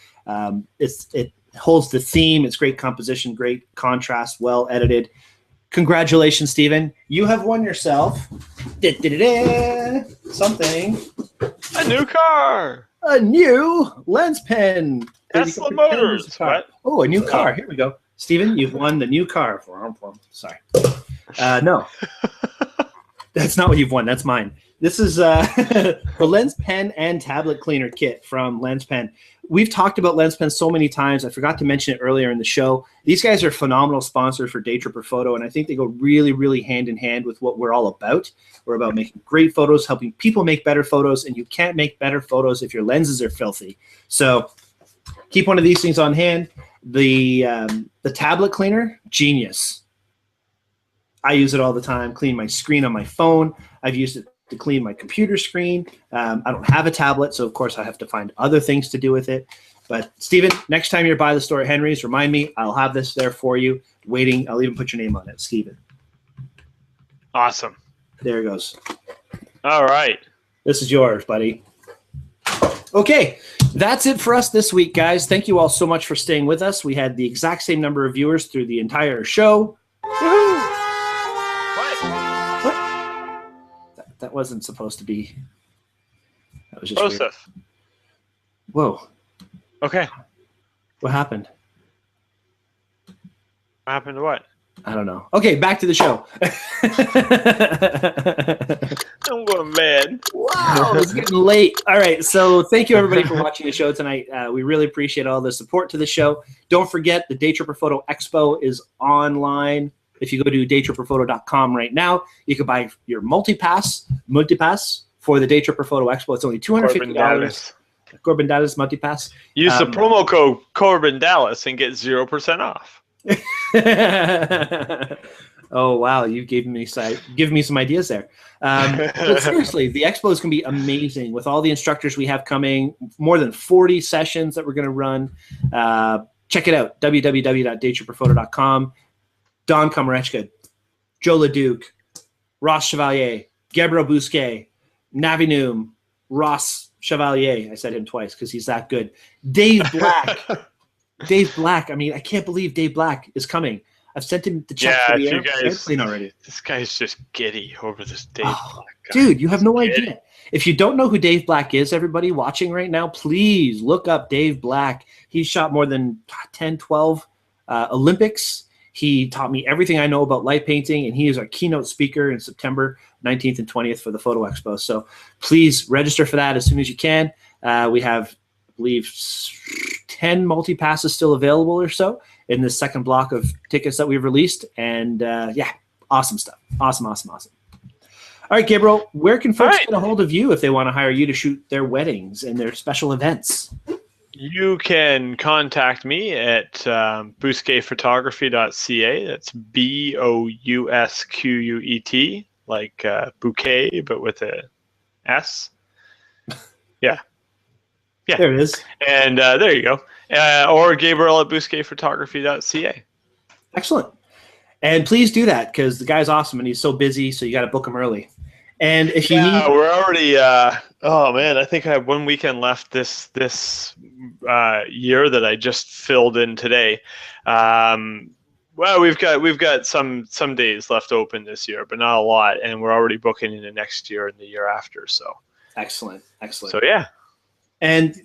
It holds the theme. It's great composition, great contrast, well edited. Congratulations, Stephen. You have won yourself something. A new car. A new lens pen. Tesla Motors. Oh, a new car. Here we go. Stephen, you've won the new car. Sorry. No. That's not what you've won. That's mine. This is the lens pen and tablet cleaner kit from Lens Pen. We've talked about Lens Pen so many times. I forgot to mention it earlier in the show. These guys are phenomenal sponsors for Daytripper Photo, and I think they go really, really hand in hand with what we're all about. We're about making great photos, helping people make better photos, and you can't make better photos if your lenses are filthy. So keep one of these things on hand. The tablet cleaner, genius. I use it all the time, clean my screen on my phone. I've used it to clean my computer screen. I don't have a tablet, so of course I have to find other things to do with it. But Stephen, next time you're by the store at Henry's, remind me. I'll have this there for you, waiting. I'll even put your name on it, Stephen. Awesome. There it goes. All right. This is yours, buddy. Okay, that's it for us this week, guys. Thank you all so much for staying with us. We had the exact same number of viewers through the entire show. Woohoo! What? That wasn't supposed to be. That was just Joseph. Weird. Whoa. Okay. What happened? What happened to what? I don't know. Okay, back to the show. I'm going mad. Wow, it's getting late. All right, so thank you everybody for watching the show tonight. We really appreciate all the support to the show. Don't forget the Daytripper Photo Expo is online if you go to daytripperphoto.com right now, you can buy your multipass for the Daytripper Photo Expo. It's only $250. Corbin Dallas multipass. Use the promo code Corbin Dallas and get 0% off. Oh wow, you gave me some ideas there. But seriously, the expo is going to be amazing with all the instructors we have coming. More than 40 sessions that we're going to run. Check it out, www.daytripperphoto.com. Don Komarechka, Joe LeDuc, Ross Chevalier, Gabriel Bousquet, Nhum, Ross Chevalier. I said him twice because he's that good. Dave Black. Dave Black. I mean, I can't believe Dave Black is coming. I've sent him the check for the airplane already. This guy's just giddy over this Dave Black guy. Dude, you have no idea. If you don't know who Dave Black is, everybody watching right now, please look up Dave Black. He's shot more than 10, 12 Olympics. He taught me everything I know about light painting, and he is our keynote speaker in September 19th and 20th for the Photo Expo. So please register for that as soon as you can. We have, I believe, 10 multi-passes still available or so in the second block of tickets that we've released. And yeah, awesome stuff. Awesome. All right, Gabriel, where can folks get a hold of you if they want to hire you to shoot their weddings and their special events? You can contact me at bousquetphotography.ca. That's Bousquet, like bouquet, but with a S. Yeah. There it is. And there you go. Or Gabriel at bousquetphotography.ca. Excellent. And please do that because the guy's awesome and he's so busy, so you got to book him early. And if you need, we're already. Oh man, I think I have one weekend left this year that I just filled in today. Well, we've got some days left open this year, but not a lot, and we're already booking into next year and the year after. So excellent. So yeah, and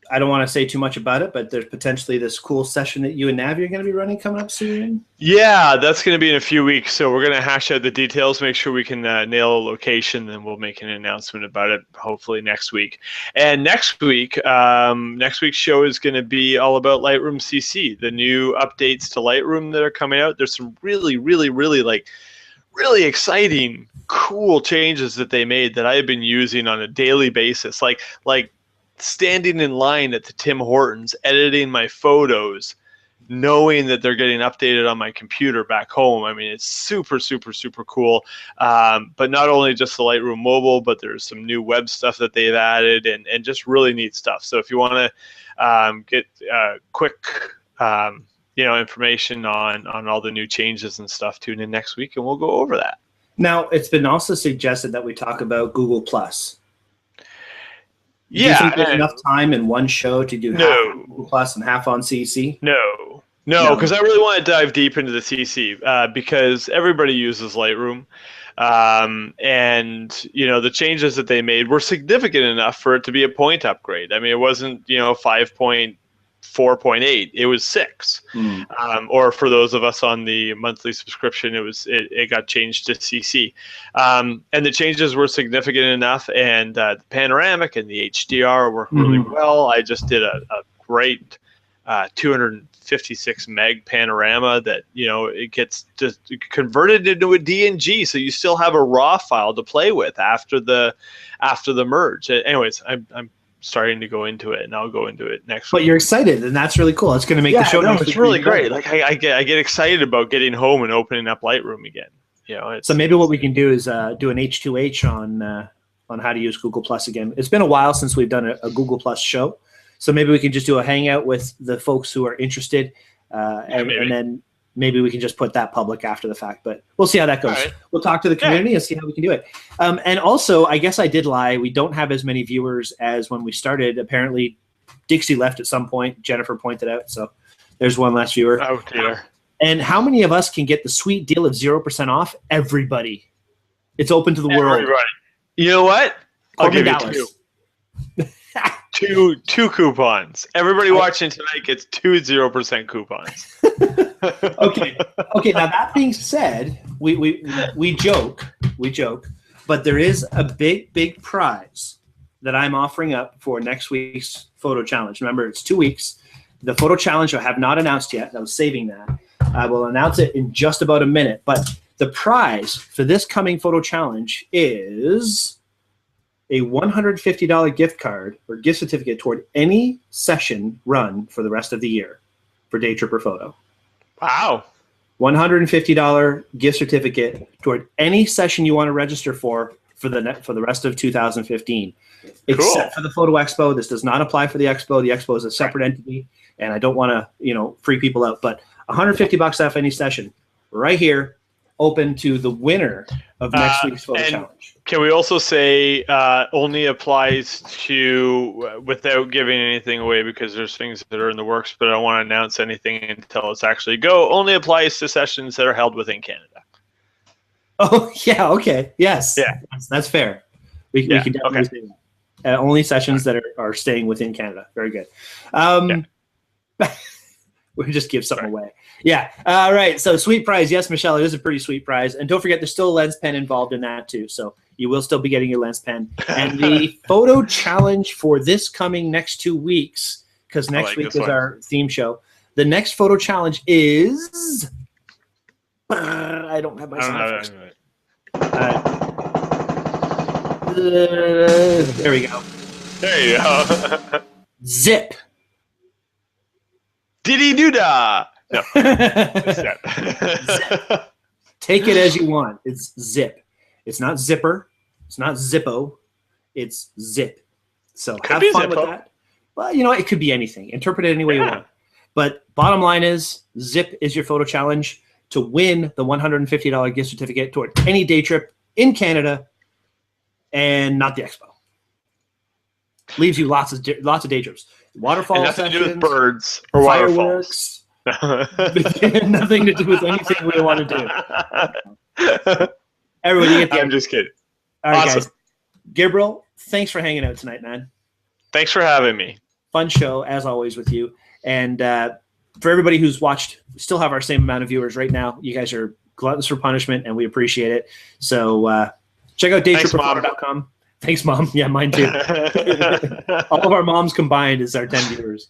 I don't want to say too much about it, but there's potentially this cool session that you and Navi are going to be running coming up soon. Yeah, that's going to be in a few weeks. So we're going to hash out the details, make sure we can nail a location, and we'll make an announcement about it hopefully next week. And next week's show is going to be all about Lightroom CC, the new updates to Lightroom that are coming out. There's some really exciting, cool changes that they made that I've been using on a daily basis, like standing in line at the Tim Hortons, editing my photos, knowing that they're getting updated on my computer back home. I mean, it's super cool. But not only just the Lightroom mobile, but there's some new web stuff that they've added and just really neat stuff. So if you want to get quick information on all the new changes and stuff, tune in next week and we'll go over that. Now, it's been also suggested that we talk about Google Plus. Do you think there's enough time in one show to do half on Google Plus and half on CC? No, because I really want to dive deep into the CC because everybody uses Lightroom. And, the changes that they made were significant enough for it to be a point upgrade. I mean, it wasn't, 5.4.8, it was 6. Or for those of us on the monthly subscription, it got changed to CC. And the changes were significant enough, and the panoramic and the HDR work really well. I just did a great 256 meg panorama that it gets just converted into a DNG, so you still have a raw file to play with after the merge. Anyways, I'm starting to go into it, and I'll go into it next week. But you're excited, and that's really cool. It's going to make the show. No, it's really great. Like I get excited about getting home and opening up Lightroom again. So maybe what we can do is do an H2H on how to use Google Plus again. It's been a while since we've done a Google Plus show, so maybe we can just do a hangout with the folks who are interested, and then maybe we can just put that public after the fact. But we'll see how that goes. Right. We'll talk to the community and see how we can do it. And also, I guess I did lie. We don't have as many viewers as when we started. Apparently, Dixie left at some point. Jennifer pointed out. So there's one less viewer. Oh, dear. And how many of us can get the sweet deal of 0% off? Everybody. It's open to the world. Everybody. You know what? I'll give you two. two coupons. Everybody watching tonight gets 2 0% coupons. Okay. Now that being said, we joke, but there is a big prize that I'm offering up for next week's photo challenge. Remember, it's 2 weeks. The photo challenge I have not announced yet. I was saving that. I will announce it in just about a minute. But the prize for this coming photo challenge is a $150 gift card or gift certificate toward any session run for the rest of the year for Daytripper Photo. Wow. $150 gift certificate toward any session you want to register for the rest of 2015. Except for the Photo Expo. This does not apply for the Expo. The Expo is a separate entity, and I don't want to, freak people out. But $150 off any session right here, open to the winner of next week's photo challenge. Can we also say only applies to, without giving anything away because there's things that are in the works, but I don't want to announce anything until it's actually go, only applies to sessions that are held within Canada. Oh, yeah, okay. Yes. Yeah. That's fair. We can definitely say that. Only sessions that are staying within Canada. Very good. We'll just give something away. Yeah. All right. So sweet prize. Yes, Michelle, it is a pretty sweet prize. And don't forget, there's still a lens pen involved in that too. So you will still be getting your lens pen. And the photo challenge for this coming next 2 weeks, because next week is our theme show. The next photo challenge is... I don't have my sound first. There we go. There you go. Zip. Diddy doo-dah. No. Zip. Take it as you want. It's zip. It's not zipper. It's not Zippo. It's zip. So have fun with that. Well, it could be anything. Interpret it any way you want. But bottom line is, zip is your photo challenge to win the $150 gift certificate toward any day trip in Canada. And not the Expo. Leaves you lots of day trips. Waterfall nothing sessions, to do with birds or fireworks. Nothing to do with anything we want to do. Everybody get the I'm just kidding. All right, guys. Gabriel, thanks for hanging out tonight, man. Thanks for having me. Fun show, as always, with you. And for everybody who's watched, we still have our same amount of viewers right now. You guys are gluttonous for punishment, and we appreciate it. So... check out daytripper.com. Thanks, Mom. Yeah, mine too. All of our moms combined is our 10 viewers.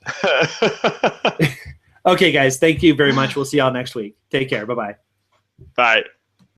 Okay, guys. Thank you very much. We'll see y'all next week. Take care. Bye-bye. Bye.